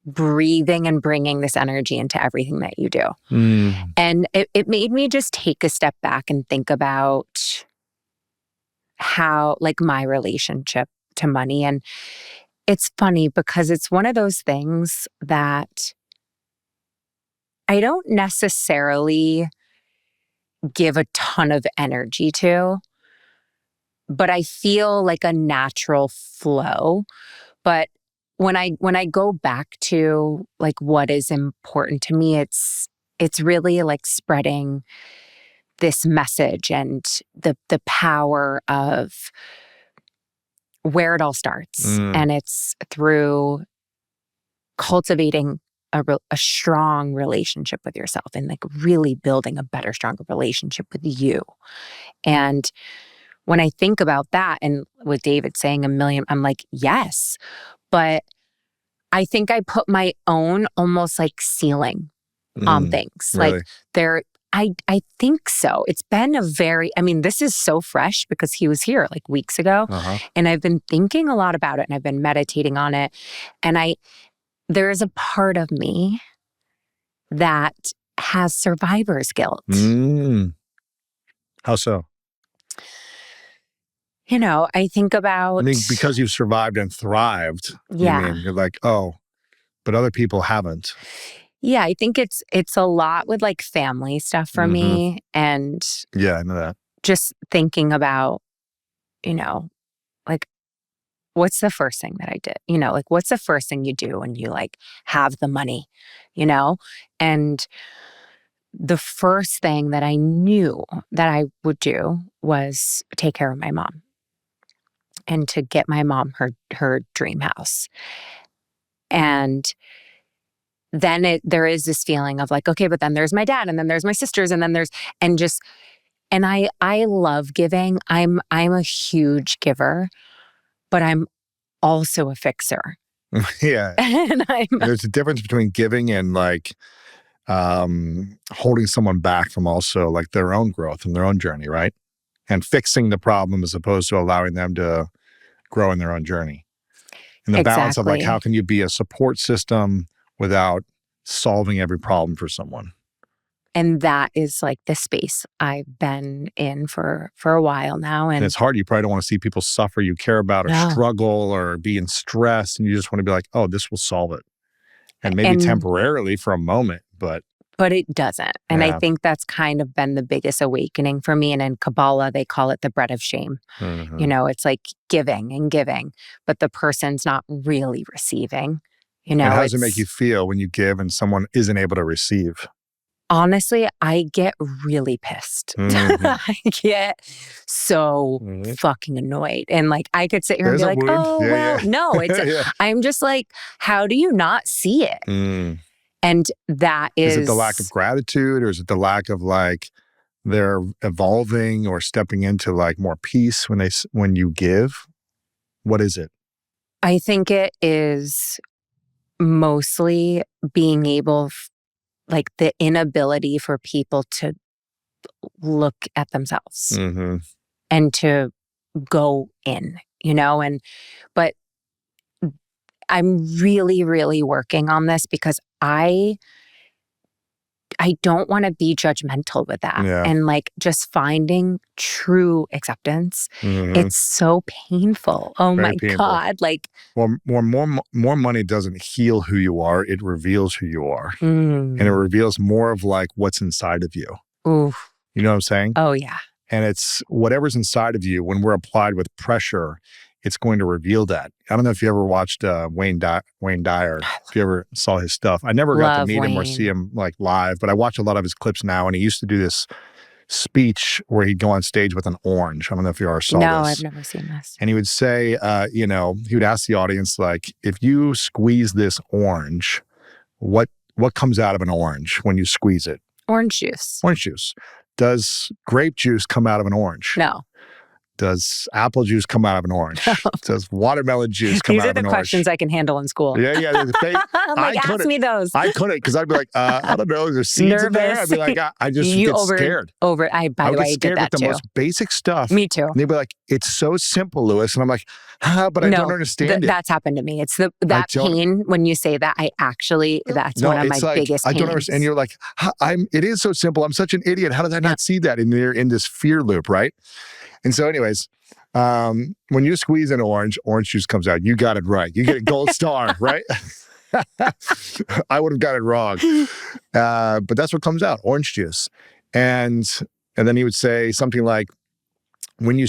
breathing and bringing this energy into everything that you do. And it made me just take a step back and think about how, like, my relationship to money. And it's funny because it's one of those things that I don't necessarily give a ton of energy to, but I feel like a natural flow. But when I go back to like what is important to me, it's really like spreading this message and the power of where it all starts. Mm. And it's through cultivating a strong relationship with yourself and like really building a better, stronger relationship with you. And when I think about that and with David saying a million, I'm like, yes, but I think I put my own almost like ceiling on things. Like Really? there, I think so. It's been this is so fresh because he was here like weeks ago. Uh-huh. And I've been thinking a lot about it and I've been meditating on it. And there is a part of me that has survivor's guilt. How so? I think about. I mean, because you've survived and thrived, you Yeah. mean? You're like, oh, but other people haven't. Yeah, I think it's a lot with like family stuff for me and Yeah, I know that. just thinking about, like what's the first thing that I did? Like what's the first thing you do when you like have the money, And the first thing that I knew that I would do was take care of my mom and to get my mom her dream house. And then there is this feeling of like, okay, but then there's my dad and then there's my sisters and then and I love giving. I'm a huge giver, but I'm also a fixer. Yeah. And There's a difference between giving and like holding someone back from also like their own growth and their own journey, right? And fixing the problem as opposed to allowing them to grow in their own journey. And the balance of like, how can you be a support system without solving every problem for someone? And that is like the space I've been in for a while now. And it's hard. You probably don't want to see people suffer you care about or struggle or be in stress. And you just want to be like, oh, this will solve it. And maybe temporarily for a moment, but it doesn't. And I think that's kind of been the biggest awakening for me. And in Kabbalah, they call it the bread of shame. It's like giving and giving, but the person's not really receiving. And how does it make you feel when you give and someone isn't able to receive? Honestly, I get really pissed. I get so fucking annoyed. And like, I could sit here and be like, no, it's, I'm just like, how do you not see it? And that is it the lack of gratitude or is it the lack of like, they're evolving or stepping into like more peace when you give? What is it? I think it is mostly being able like the inability for people to look at themselves and to go in, but I'm really, really working on this because I don't want to be judgmental with that. Yeah. And like just finding true acceptance. It's so painful. Oh my God. Like, well, more money doesn't heal who you are. It reveals who you are. And it reveals more of like what's inside of you. Oof. You know what I'm saying? Oh yeah. And it's whatever's inside of you when we're applied with pressure, it's going to reveal that. I don't know if you ever watched Wayne Dyer, if you ever saw his stuff. I never got to meet him or see him like live, but I watch a lot of his clips now. And he used to do this speech where he'd go on stage with an orange. I don't know if you ever saw this. No, I've never seen this. And he would say, he would ask the audience, like, if you squeeze this orange, what comes out of an orange when you squeeze it? Orange juice. Orange juice. Does grape juice come out of an orange? No. Does apple juice come out of an orange? No. Does watermelon juice come out of an orange? These are the questions I can handle in school. Yeah. I'm like, ask me those. I couldn't because I'd be like, I don't know. There's seeds in there. I'd be like, I just get scared. By the way, I did that too. The too. most basic stuff. Me too. And they'd be like, it's so simple, Lewis. And I'm like, but I don't understand it. That's happened to me. It's that pain when you say that. That's one of my biggest pains. I don't understand. And you're like, it is so simple. I'm such an idiot. How did I not see that? And you're in this fear loop, right? And so anyways, when you squeeze an orange juice comes out. You got it right. You get a gold star, right? I would have got it wrong. But that's what comes out, orange juice. And then he would say something like, when you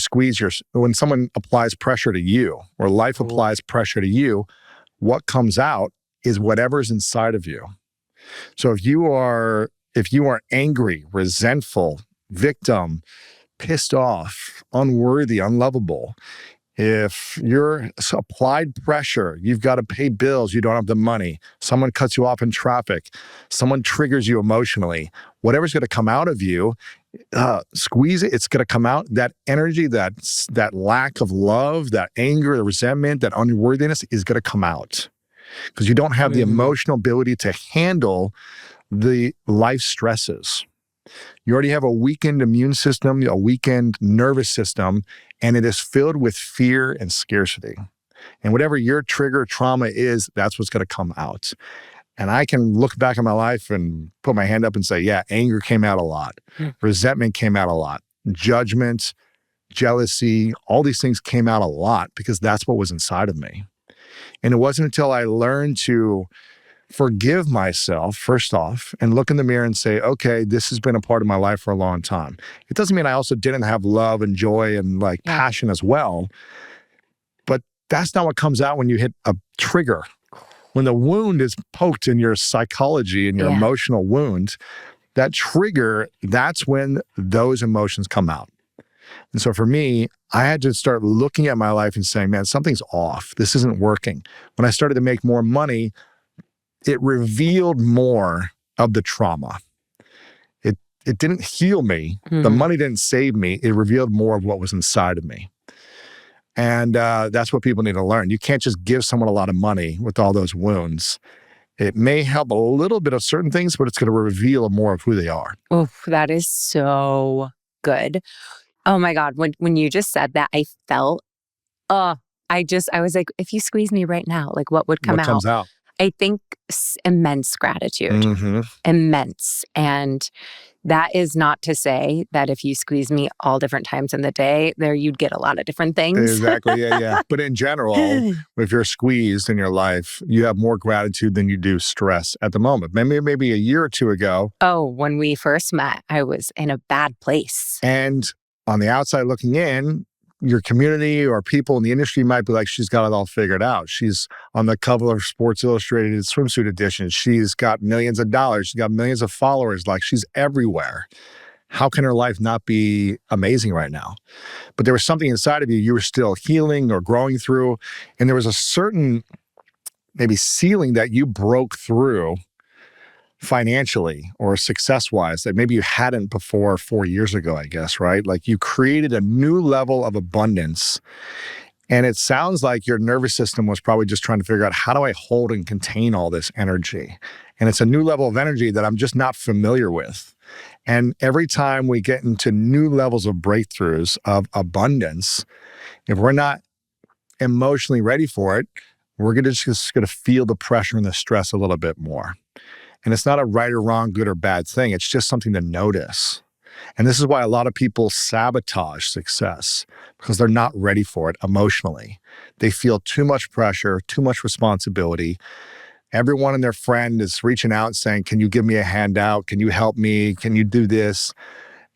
when someone applies pressure to you or life applies pressure to you, what comes out is whatever's inside of you. So if you are angry, resentful, victim, pissed off, unworthy, unlovable, if you're applied pressure, you've got to pay bills, you don't have the money, someone cuts you off in traffic, someone triggers you emotionally, whatever's going to come out of you, squeeze it, it's going to come out. That energy, that lack of love, that anger, the resentment, that unworthiness is going to come out because you don't have the emotional ability to handle the life stresses. You already have a weakened immune system, a weakened nervous system, and it is filled with fear and scarcity. And whatever your trigger trauma is, that's what's going to come out. And I can look back on my life and put my hand up and say, yeah, anger came out a lot. Resentment came out a lot. Judgment, jealousy, all these things came out a lot because that's what was inside of me. And it wasn't until I learned to forgive myself, first off, and look in the mirror and say, okay, this has been a part of my life for a long time. It doesn't mean I also didn't have love and joy and passion as well. But that's not what comes out when you hit a trigger. When the wound is poked in your psychology and your emotional wound, that trigger, that's when those emotions come out. And so for me, I had to start looking at my life and saying, man, something's off. This isn't working. When I started to make more money, it revealed more of the trauma. It didn't heal me. The money didn't save me. It revealed more of what was inside of me. And that's what people need to learn. You can't just give someone a lot of money with all those wounds. It may help a little bit of certain things, but it's going to reveal more of who they are. Oh, that is so good. Oh my God. When you just said that, I felt, I was like, if you squeeze me right now, like what would come What out? comes out? I think immense gratitude, immense. And that is not to say that if you squeeze me all different times in the day, you'd get a lot of different things. Exactly. Yeah. But in general, if you're squeezed in your life, you have more gratitude than you do stress at the moment. Maybe a year or two ago. Oh, when we first met, I was in a bad place. And on the outside looking in, your community or people in the industry might be like, she's got it all figured out. She's on the cover of Sports Illustrated swimsuit edition. She's got millions of dollars. She's got millions of followers. Like, she's everywhere. How can her life not be amazing right now? But there was something inside of you were still healing or growing through. And there was a certain maybe ceiling that you broke through financially or success-wise that maybe you hadn't before 4 years ago, I guess, right? Like, you created a new level of abundance. And it sounds like your nervous system was probably just trying to figure out, how do I hold and contain all this energy? And it's a new level of energy that I'm just not familiar with. And every time we get into new levels of breakthroughs of abundance, if we're not emotionally ready for it, we're just going to feel the pressure and the stress a little bit more. And it's not a right or wrong, good or bad thing. It's just something to notice. And this is why a lot of people sabotage success, because they're not ready for it emotionally. They feel too much pressure, too much responsibility. Everyone and their friend is reaching out saying, can you give me a handout? Can you help me? Can you do this?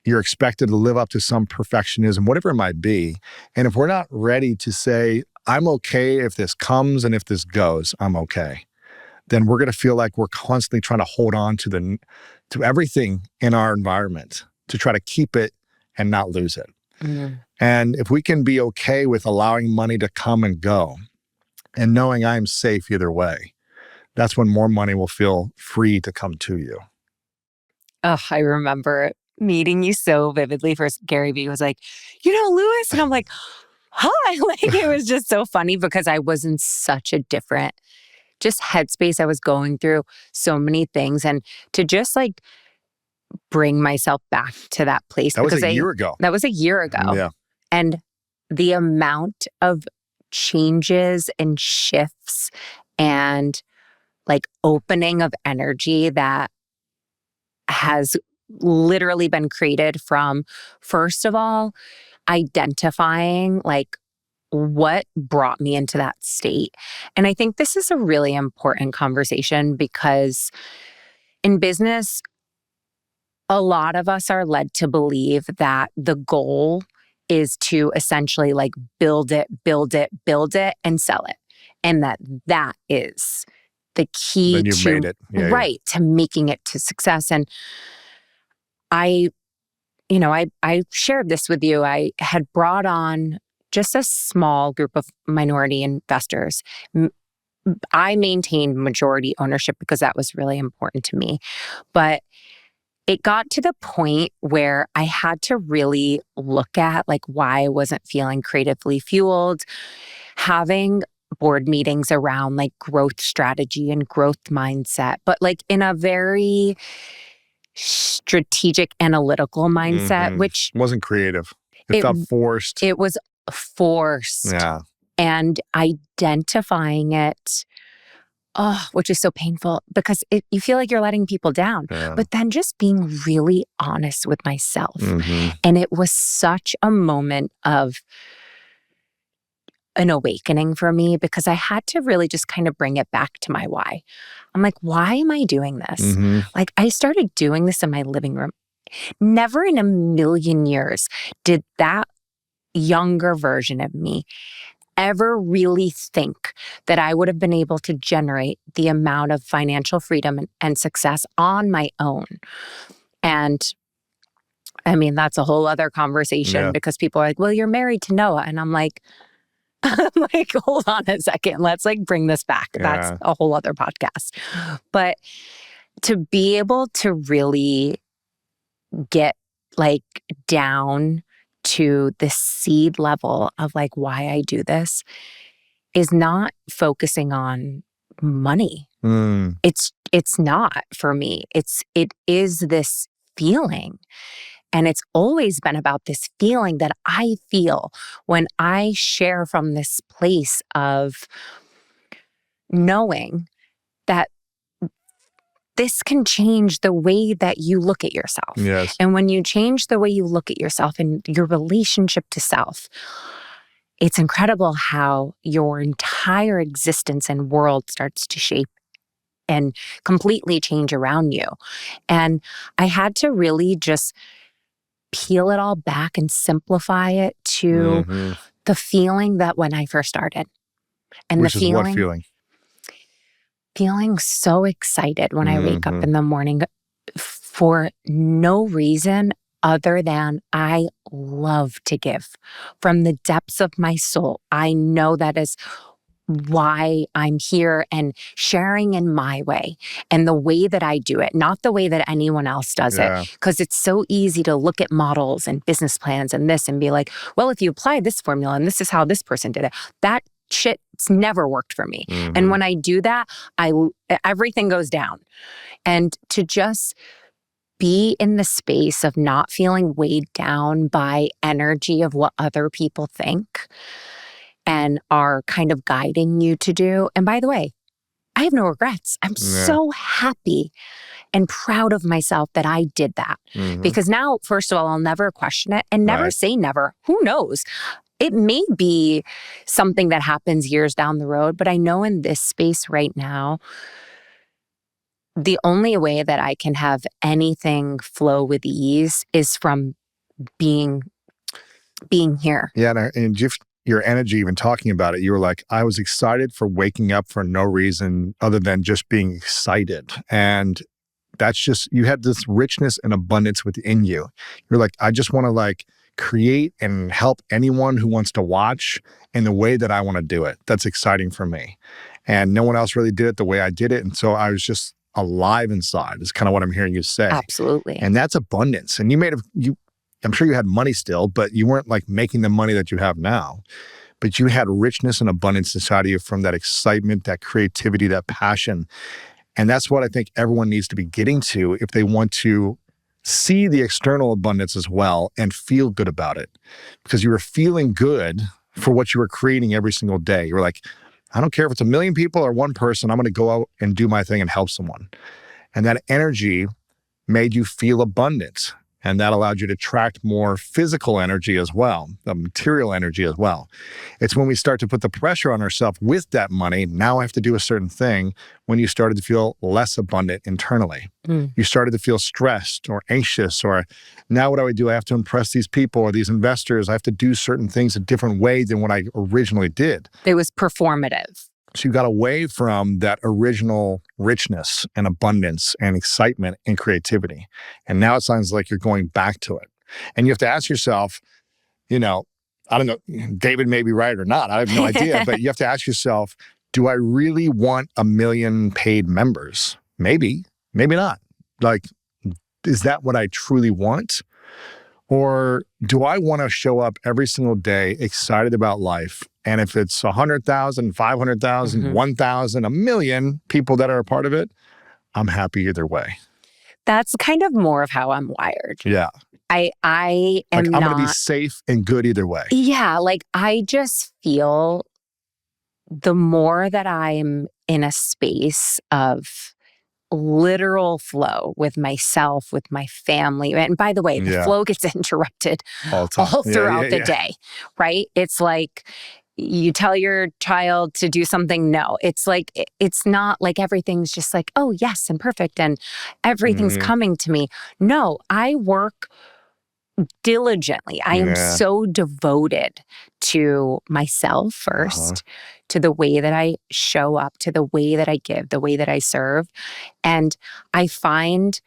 You're expected to live up to some perfectionism, whatever it might be. And if we're not ready to say, I'm okay if this comes and if this goes, I'm okay, then we're going to feel like we're constantly trying to hold on to everything in our environment to try to keep it and not lose it. And if we can be okay with allowing money to come and go and knowing I'm safe either way, that's when more money will feel free to come to you. Oh, I remember meeting you so vividly. First, Gary Vee was like, Lewis? And I'm like, hi. Like, it was just so funny because I was in such a different just headspace. I was going through so many things, and to just like bring myself back to that place. That was a year ago. That was a year ago. Yeah. And the amount of changes and shifts and like opening of energy that has literally been created from, first of all, identifying like what brought me into that state. And I think this is a really important conversation because in business, a lot of us are led to believe that the goal is to essentially like build it, and sell it. And that is the key Then you've to, made it. Yeah, yeah. right, to making it to success. And I, I shared this with you. I had brought on just a small group of minority investors. I maintained majority ownership because that was really important to me. But it got to the point where I had to really look at like why I wasn't feeling creatively fueled, having board meetings around like growth strategy and growth mindset, but like in a very strategic analytical mindset, which wasn't creative. It it felt forced. it was forced. Yeah. And identifying it, which is so painful because you feel like you're letting people down. Yeah. But then just being really honest with myself. Mm-hmm. And it was such a moment of an awakening for me because I had to really just kind of bring it back to my why. I'm like, why am I doing this? Mm-hmm. Like, I started doing this in my living room. Never in a million years did that younger version of me ever really think that I would have been able to generate the amount of financial freedom and success on my own. And I mean, that's a whole other conversation because people are like, well, you're married to Noah. And I'm like, hold on a second. Let's like bring this back. Yeah. That's a whole other podcast. But to be able to really get like down to the seed level of like why I do this is not focusing on money. It's not for me. It is this feeling. And it's always been about this feeling that I feel when I share from this place of knowing that this can change the way that you look at yourself. Yes. And when you change the way you look at yourself and your relationship to self, it's incredible how your entire existence and world starts to shape and completely change around you. And I had to really just peel it all back and simplify it to the feeling that when I first started. And Which the is feeling, what feeling? Feeling so excited when I wake up in the morning for no reason other than I love to give. From the depths of my soul, I know that is why I'm here and sharing in my way and the way that I do it, not the way that anyone else does it. Because it's so easy to look at models and business plans and this and be like, well, if you apply this formula and this is how this person did it, that shit's never worked for me. And when I do that, everything goes down. And to just be in the space of not feeling weighed down by energy of what other people think and are kind of guiding you to do. And by the way, I have no regrets. I'm so happy and proud of myself that I did that. Because now, first of all, I'll never question it and never say never. Who knows? It may be something that happens years down the road, but I know in this space right now, the only way that I can have anything flow with ease is from being here. Yeah, and just your energy, even talking about it, you were like, I was excited for waking up for no reason other than just being excited. And that's just, you had this richness and abundance within you. You're like, I just want to like create and help anyone who wants to watch in the way that I want to do it. That's exciting for me. And no one else really did it the way I did it. And so I was just alive inside is kind of what I'm hearing you say. Absolutely. And that's abundance. And I'm sure you had money still, but you weren't like making the money that you have now. But you had richness and abundance inside of you from that excitement, that creativity, that passion. And that's what I think everyone needs to be getting to if they want to see the external abundance as well and feel good about it. Because you were feeling good for what you were creating every single day. You were like, I don't care if it's 1 million people or one person, I'm going to go out and do my thing and help someone. And that energy made you feel abundant. And that allowed you to attract more physical energy as well, the material energy as well. It's when we start to put the pressure on ourselves with that money, now I have to do a certain thing, when you started to feel less abundant internally. Mm. You started to feel stressed or anxious, or now what do I do? I have to impress these people or these investors. I have to do certain things a different way than what I originally did. It was performative. So you got away from that original richness and abundance and excitement and creativity. And now it sounds like you're going back to it. And you have to ask yourself, I don't know, David may be right or not. I have no idea. But you have to ask yourself, do I really want 1 million paid members? Maybe, maybe not. Like, is that what I truly want? Or do I want to show up every single day excited about life? And if it's 100,000, 500,000, 1,000, 1 million people that are a part of it, I'm happy either way. That's kind of more of how I'm wired. Yeah. I am I'm not going to be safe and good either way. Yeah, like I just feel the more that I'm in a space of literal flow with myself, with my family. And by the way, the flow gets interrupted all throughout the day, right? It's like you tell your child to do something. No, it's like, it's not like everything's just like, oh, yes, and perfect. And everything's coming to me. No, I work diligently. I am so devoted to myself first, to the way that I show up, to the way that I give, the way that I serve. And I find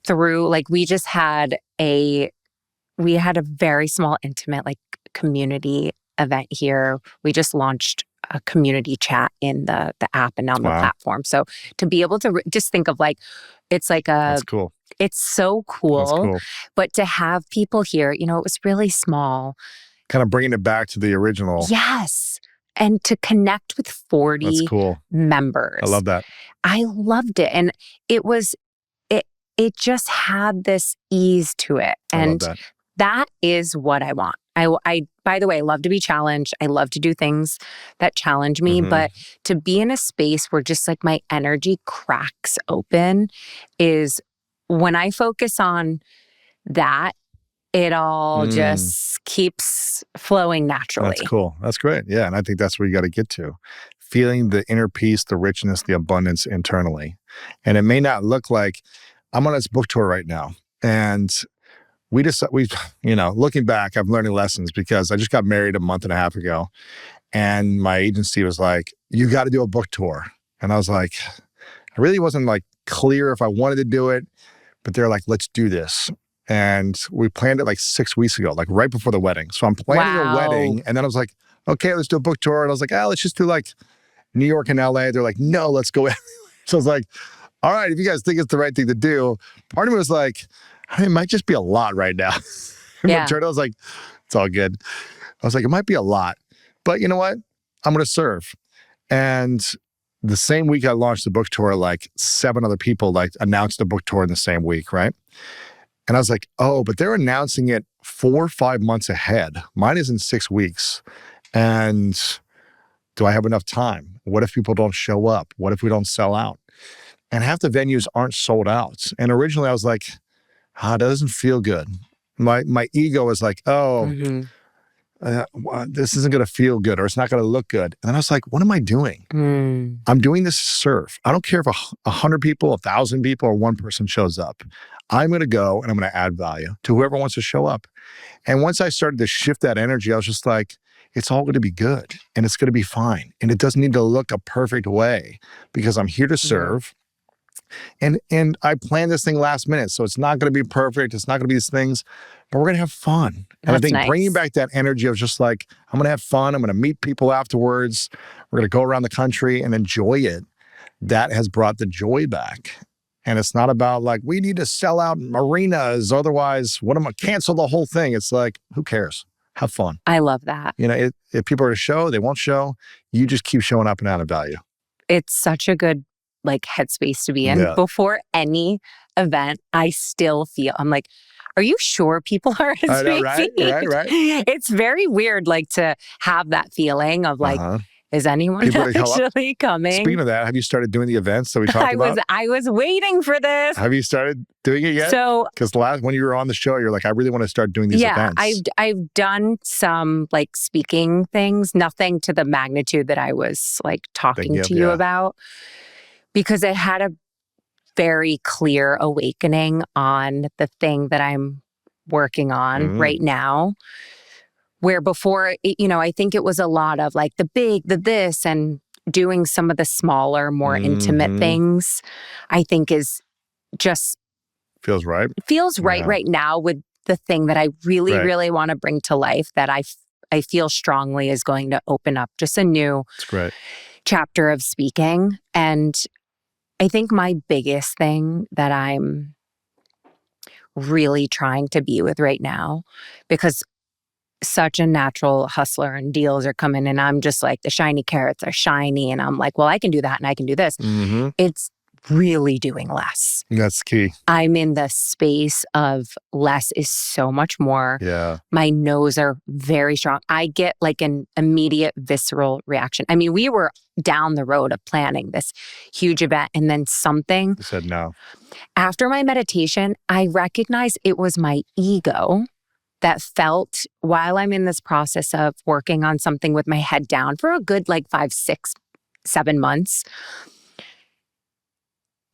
through, like, we had a very small, intimate, like, community event here. We just launched a community chat in the app and on the platform. So to be able to just think of, like, it's like That's cool. It's so cool. That's cool. But to have people here, it was really small. Kind of bringing it back to the original. Yes. And to connect with 40 That's cool. members. I love that. I loved it. And it just had this ease to it. And I love that is what I want. I, by the way, love to be challenged. I love to do things that challenge me, but to be in a space where just like my energy cracks open is when I focus on that, it all just keeps flowing naturally. That's cool. That's great. Yeah. And I think that's where you got to get to. Feeling the inner peace, the richness, the abundance internally. And it may not look like, I'm on this book tour right now. And we looking back, I'm learning lessons because I just got married a month and a half ago. And my agency was like, you got to do a book tour. And I was like, I really wasn't like clear if I wanted to do it, but they're like, let's do this. And we planned it like 6 weeks ago, like right before the wedding. So I'm planning a wedding. And then I was like, okay, let's do a book tour. And I was like, let's just do like New York and LA. They're like, no, let's go. So I was like, all right, if you guys think it's the right thing to do. Part of me was like, it might just be a lot right now. Yeah. I was like, it's all good. I was like, it might be a lot, but you know what? I'm going to serve. And the same week I launched the book tour, like 7 other people like announced the book tour in the same week, right? And I was like, oh, but they're announcing it 4 or 5 months ahead. Mine is in 6 weeks. And do I have enough time? What if people don't show up? What if we don't sell out? And half the venues aren't sold out. And originally I was like, it doesn't feel good. My ego is like, this isn't going to feel good, or it's not going to look good. And then I was like, what am I doing? I'm doing this to serve. I don't care if 100 people, 1,000 people, or 1 person shows up. I'm going to go and I'm going to add value to whoever wants to show up. And once I started to shift that energy, I was just like, it's all going to be good and it's going to be fine. And it doesn't need to look a perfect way because I'm here to serve. And I planned this thing last minute, so it's not going to be perfect. It's not going to be these things, but we're going to have fun. And I think bringing back that energy of just like, I'm going to have fun. I'm going to meet people afterwards. We're going to go around the country and enjoy it. That has brought the joy back. And it's not about like, we need to sell out arenas. Otherwise, what am I cancel the whole thing? It's like, who cares? Have fun. I love that. If people are to show, they won't show. You just keep showing up and adding value. It's such a good headspace to be in. Yeah. Before any event, I still feel, I'm like, are you sure people are RSVPing? Right. It's very weird, to have that feeling of is anyone People to come up. actually coming? Speaking of that, have you started doing the events that we talked about? I was waiting for this. Have you started doing it yet? So, because when you were on the show, you're like, I really want to start doing these events. I've done some like speaking things, nothing to the magnitude that I was like talking to you about, because I had a very clear awakening on the thing that I'm working on right now. Where before, I think it was a lot of like the this, and doing some of the smaller, more intimate things, I think is just feels right. Feels right now with the thing that I really, really want to bring to life, that I feel strongly is going to open up just a new chapter of speaking. And I think my biggest thing that I'm really trying to be with right now, because such a natural hustler and deals are coming and I'm just like, the shiny carrots are shiny and I'm like, well, I can do that and I can do this. It's really doing less. That's key. I'm in the space of less is so much more. Yeah. My no's are very strong. I get like an immediate visceral reaction. I mean, we were down the road of planning this huge event and then something. You said no. After my meditation, I recognized it was my ego that felt, while I'm in this process of working on something with my head down for a good like 5, 6, 7 months,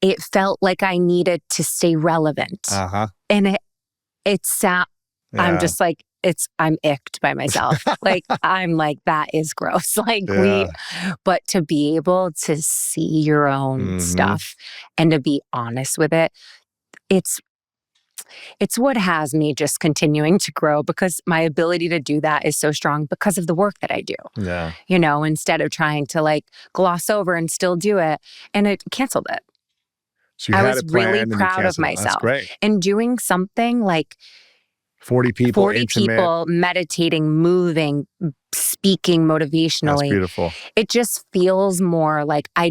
it felt like I needed to stay relevant. And it sat, I'm just like, I'm icked by myself. Like, I'm like, that is gross. Like but to be able to see your own stuff and to be honest with it, it's what has me just continuing to grow, because my ability to do that is so strong because of the work that I do. Yeah. Instead of trying to like gloss over and still do it, and it canceled it. So I was really proud of myself. That's great. And doing something like 40 people, 40 people meditating, moving, speaking motivationally. That's beautiful. It just feels more like I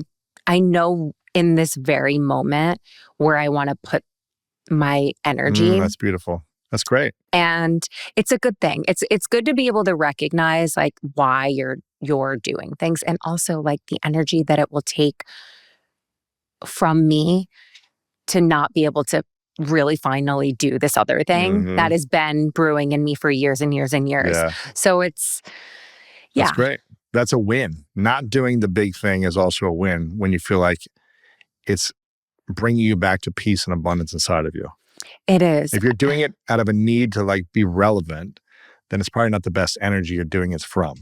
know in this very moment where I want to put my energy. That's beautiful. That's great. And it's a good thing. It's good to be able to recognize like why you're doing things, and also like the energy that it will take from me to not be able to really finally do this other thing that has been brewing in me for years and years and years. Yeah. So That's great. That's a win. Not doing the big thing is also a win when you feel like it's bringing you back to peace and abundance inside of you. It is. If you're doing it out of a need to like be relevant, then it's probably not the best energy you're doing it from.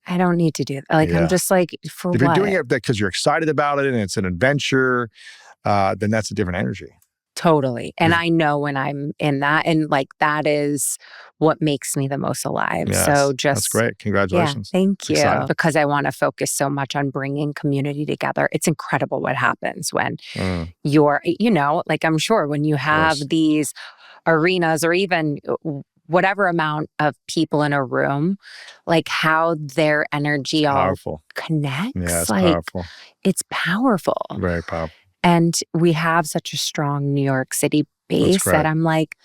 I don't need to do that. Like, I'm just like, for what? If you're doing it because you're excited about it and it's an adventure, then that's a different energy. Totally. And I know when I'm in that, and like that is what makes me the most alive. Yes, so just that's great. Congratulations. Yeah, thank you. Excited. Because I want to focus so much on bringing community together. It's incredible what happens when you're, like I'm sure when you have these arenas or even whatever amount of people in a room, like how their energy all connects. Yeah, it's like, powerful. It's powerful. Very powerful. And we have such a strong New York City base that I'm like,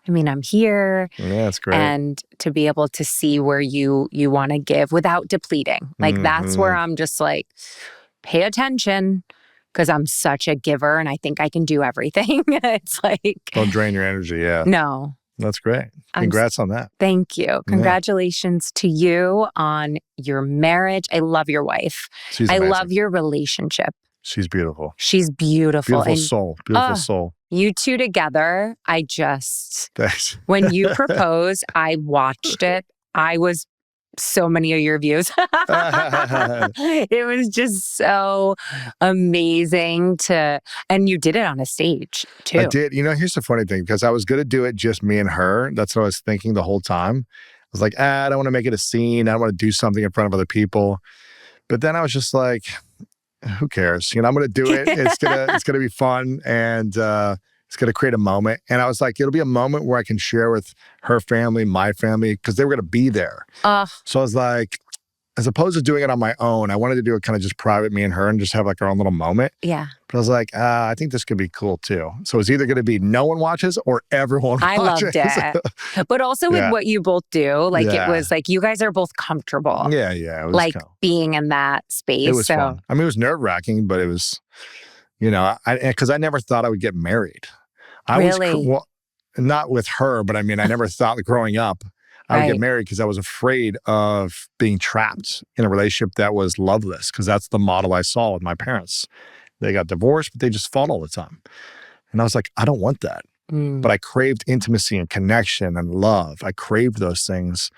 I'm here. Yeah, that's great. And to be able to see where you want to give without depleting. Like that's where I'm just like, pay attention, because I'm such a giver and I think I can do everything. It's like, don't drain your energy. Yeah. No. That's great. Congrats on that. Thank you. Congratulations to you on your marriage. I love your wife. She's amazing. I love your relationship. She's beautiful. She's beautiful. Beautiful soul. Beautiful soul. You two together, Thanks. When you proposed, I watched it. I was so many of your views. It was just so amazing and you did it on a stage too. I did. Here's the funny thing, because I was going to do it just me and her. That's what I was thinking the whole time. I was like, I don't want to make it a scene. I don't want to do something in front of other people. But then I was just like, who cares? I'm going to do it. It's gonna be fun, and it's going to create a moment. And I was like, it'll be a moment where I can share with her family, my family, because they were going to be there. So I was like, as opposed to doing it on my own, I wanted to do it kind of just private, me and her, and just have like our own little moment. Yeah. But I was like, I think this could be cool too. So it's either going to be no one watches or everyone I watches. loved it. But also with Yeah. what you both do, like it Yeah. was like you guys are both comfortable, Yeah. It was like kind of, being in that space. it was So fun. I mean, it was nerve wracking, but it was, because I never thought I would get married. I was, really, well, not with her, but I mean, I never thought growing up I would get right. married because I was afraid of being trapped in a relationship that was loveless, because that's the model I saw with my parents. They got divorced, but they just fought all the time. And I was like, I don't want that. But I craved intimacy and connection and love. I craved those things.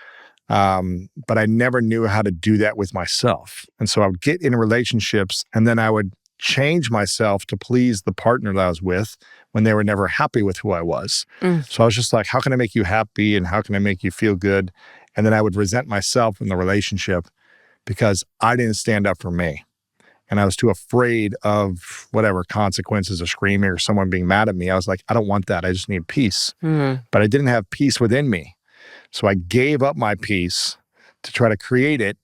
But I never knew how to do that with myself. And so I would get in relationships and then I would change myself to please the partner that I was with when they were never happy with who I was. So I was just like, how can I make you happy and how can I make you feel good? And then I would resent myself in the relationship because I didn't stand up for me. And I was too afraid of whatever consequences of screaming or someone being mad at me. I was like, I don't want that. I just need peace. But I didn't have peace within me. So I gave up my peace to try to create it.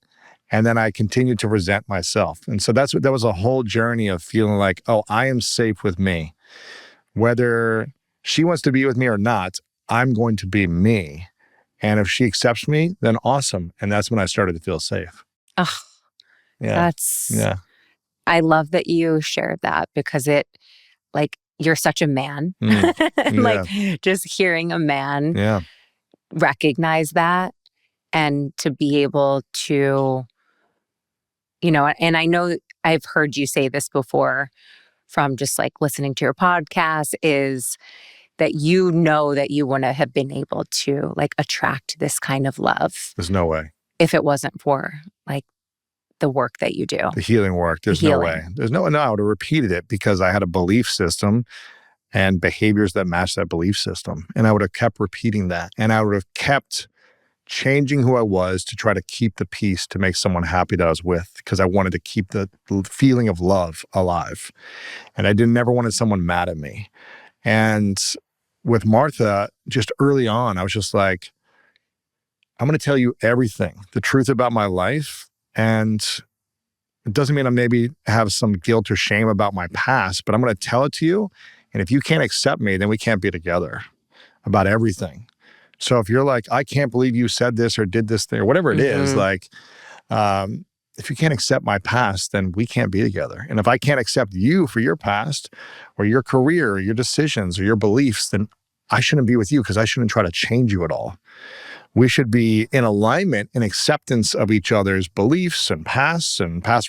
And then I continued to resent myself. And so that was a whole journey of feeling like, oh, I am safe with me. Whether she wants to be with me or not, I'm going to be me. And if she accepts me, then awesome. And that's when I started to feel safe. Oh, Yeah. yeah. I love that you shared that because like, you're such a man. Like, just hearing a man recognize that and to be able to, and I know I've heard you say this before from just like listening to your podcast, is that that you wouldn't have been able to like attract this kind of love. There's no way. If it wasn't for like the work that you do. The healing work. There's no way. No, I would have repeated it because I had a belief system and behaviors that matched that belief system. And I would have kept repeating that. And I would have kept changing who I was to try to keep the peace to make someone happy that I was with, because I wanted to keep the feeling of love alive. And I never wanted someone mad at me. And with Martha, just early on, I was just like, I'm going to tell you everything, the truth about my life. And it doesn't mean I maybe have some guilt or shame about my past, but I'm going to tell it to you. And if you can't accept me, then we can't be together about everything. So if you're like, I can't believe you said this or did this thing or whatever it is, like, if you can't accept my past, then we can't be together. And if I can't accept you for your past or your career or your decisions or your beliefs, then I shouldn't be with you because I shouldn't try to change you at all. We should be in alignment and acceptance of each other's beliefs and past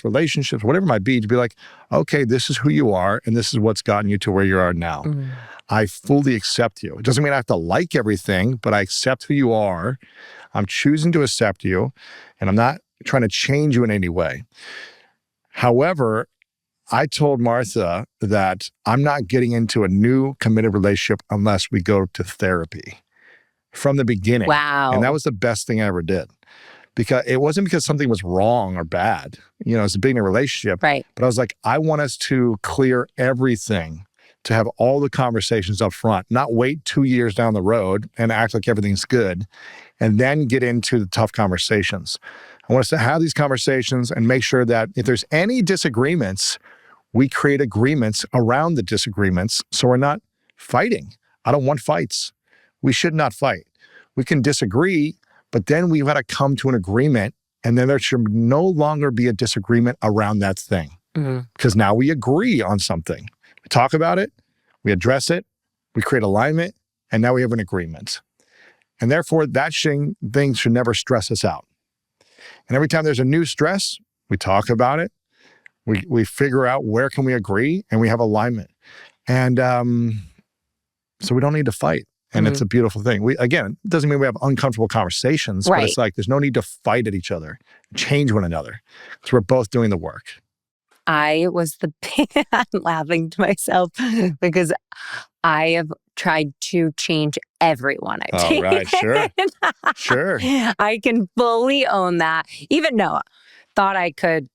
relationships, whatever it might be, to be like, okay, this is who you are and this is what's gotten you to where you are now. I fully accept you. It doesn't mean I have to like everything, but I accept who you are. I'm choosing to accept you, and I'm not trying to change you in any way. However, I told Martha that I'm not getting into a new committed relationship unless we go to therapy from the beginning. Wow. And that was the best thing I ever did. Because it wasn't because something was wrong or bad. It's a beginning of a relationship. Right. But I was like, I want us to clear everything, to have all the conversations up front, not wait 2 years down the road and act like everything's good, and then get into the tough conversations. I want us to have these conversations and make sure that if there's any disagreements, we create agreements around the disagreements so we're not fighting. I don't want fights. We should not fight. We can disagree, but then we've got to come to an agreement, and then there should no longer be a disagreement around that thing. Because now we agree on something. We talk about it, we address it, we create alignment, and now we have an agreement. And therefore, that thing should never stress us out. And every time there's a new stress, we talk about it, we figure out where can we agree, and we have alignment. And so we don't need to fight. And it's a beautiful thing. Again, it doesn't mean we have uncomfortable conversations, but it's like there's no need to fight at each other, change one another, because we're both doing the work. I'm laughing to myself because I have tried to change everyone I've dated. Right, sure. Sure. I can fully own that. Even Noah thought I could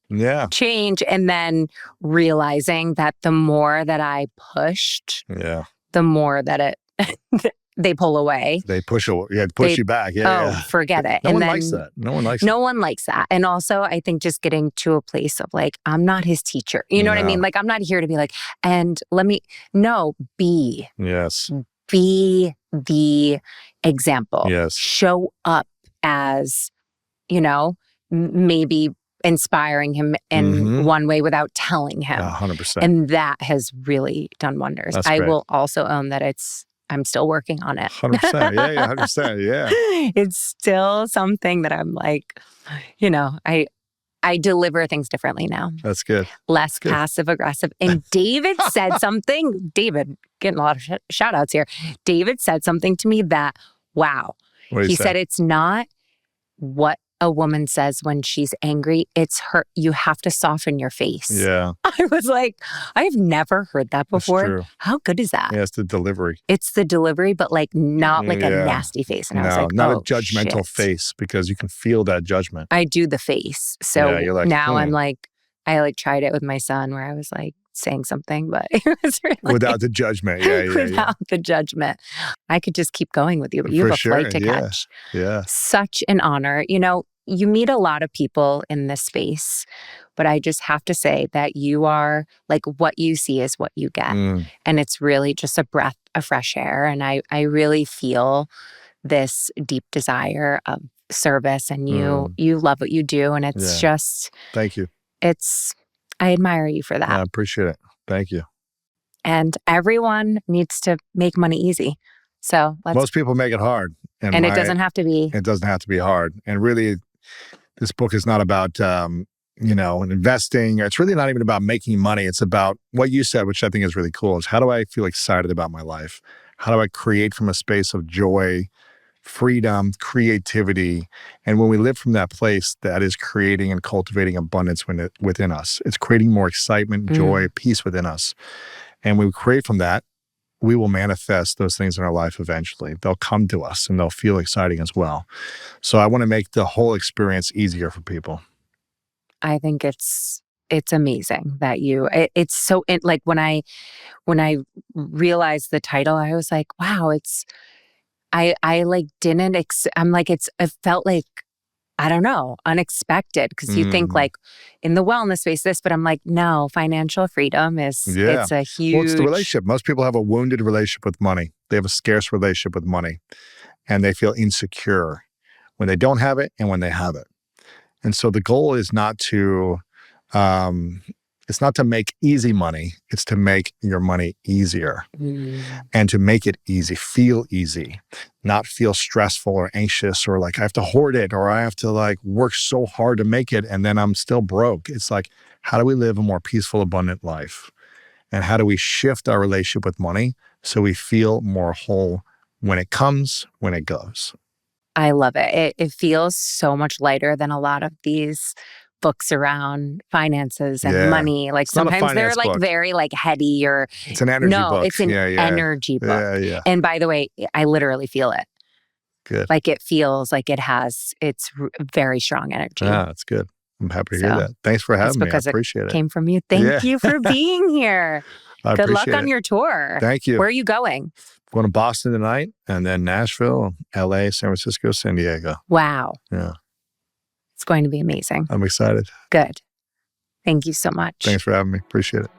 change, and then realizing that the more that I pushed, the more that they pull away. They push you back. Yeah, yeah. Forget it. No And one then likes that. No one likes no one likes that. And also, I think just getting to a place of like, I'm not his teacher. You know what I mean? No. Like, I'm not here to be like, and no, be Yes. the example. Yes. Show up as, maybe inspiring him in one way without telling him. 100%. And that has really done wonders. That's I great. will also own that I'm still working on it. 100%. Yeah, 100%. Yeah. It's still something that I'm like, I deliver things differently now. That's good. Less That's good. passive aggressive. And David said something. David, getting a lot of shout outs here. David said something to me that, wow. What did He say? said it's not what a woman says when she's angry. It's her. You have to soften your face. Yeah. I was like, I've never heard that before. That's true. How good is that? Yeah, it's the delivery. It's the delivery, but like not like a Yeah. nasty face. And I was No, like, not a oh, judgmental shit. face, because you can feel that judgment. I do the face. So Yeah, you're like, now I'm like, I like tried it with my son where I was like saying something, but it was really Without the judgment. Yeah. without the judgment. I could just keep going with you, but you For have a sure. flight to Yeah. catch. Yeah. Such an honor. You meet a lot of people in this space, but I just have to say that you are like, what you see is what you get. And it's really just a breath of fresh air. And I really feel this deep desire of service, and you love what you do. And it's just, Thank you. I admire you for that. I appreciate it. Thank you. And everyone needs to make money easy. So most people make it hard. And it doesn't have to be. It doesn't have to be hard. And really, this book is not about, investing. It's really not even about making money. It's about what you said, which I think is really cool, is how do I feel excited about my life? How do I create from a space of joy, freedom, creativity? And when we live from that place, that is creating and cultivating abundance within us. It's creating more excitement, joy, peace within us. And when we create from that, we will manifest those things in our life eventually. They'll come to us and they'll feel exciting as well. So I want to make the whole experience easier for people. I think it's amazing that it's so, like when I realized the title, I was like, wow, I like didn't, I'm like, it felt like, I don't know, unexpected, because you think like in the wellness space this, but I'm like, no, financial freedom it's a huge. Well, it's the relationship. Most people have a wounded relationship with money. They have a scarce relationship with money, and they feel insecure when they don't have it and when they have it. And so the goal is not to make easy money. It's to make your money easier and to make it easy, feel easy, not feel stressful or anxious or like I have to hoard it or I have to like work so hard to make it and then I'm still broke. It's like, how do we live a more peaceful, abundant life? And how do we shift our relationship with money so we feel more whole when it comes, when it goes? I love it. It feels so much lighter than a lot of these books around finances and money. Like it's sometimes they're like book. Very like heady or it's an energy book. No, it's an energy book. Yeah. And by the way, I literally feel it. Good. Like it feels like it's very strong energy. Yeah, that's good. I'm happy to hear that. Thanks for having me. I appreciate it. Came from you. Thank you for being here. Good luck on your tour. Thank you. Where are you going? Going to Boston tonight and then Nashville, LA, San Francisco, San Diego. Wow. Yeah. It's going to be amazing. I'm excited. Good. Thank you so much. Thanks for having me. Appreciate it.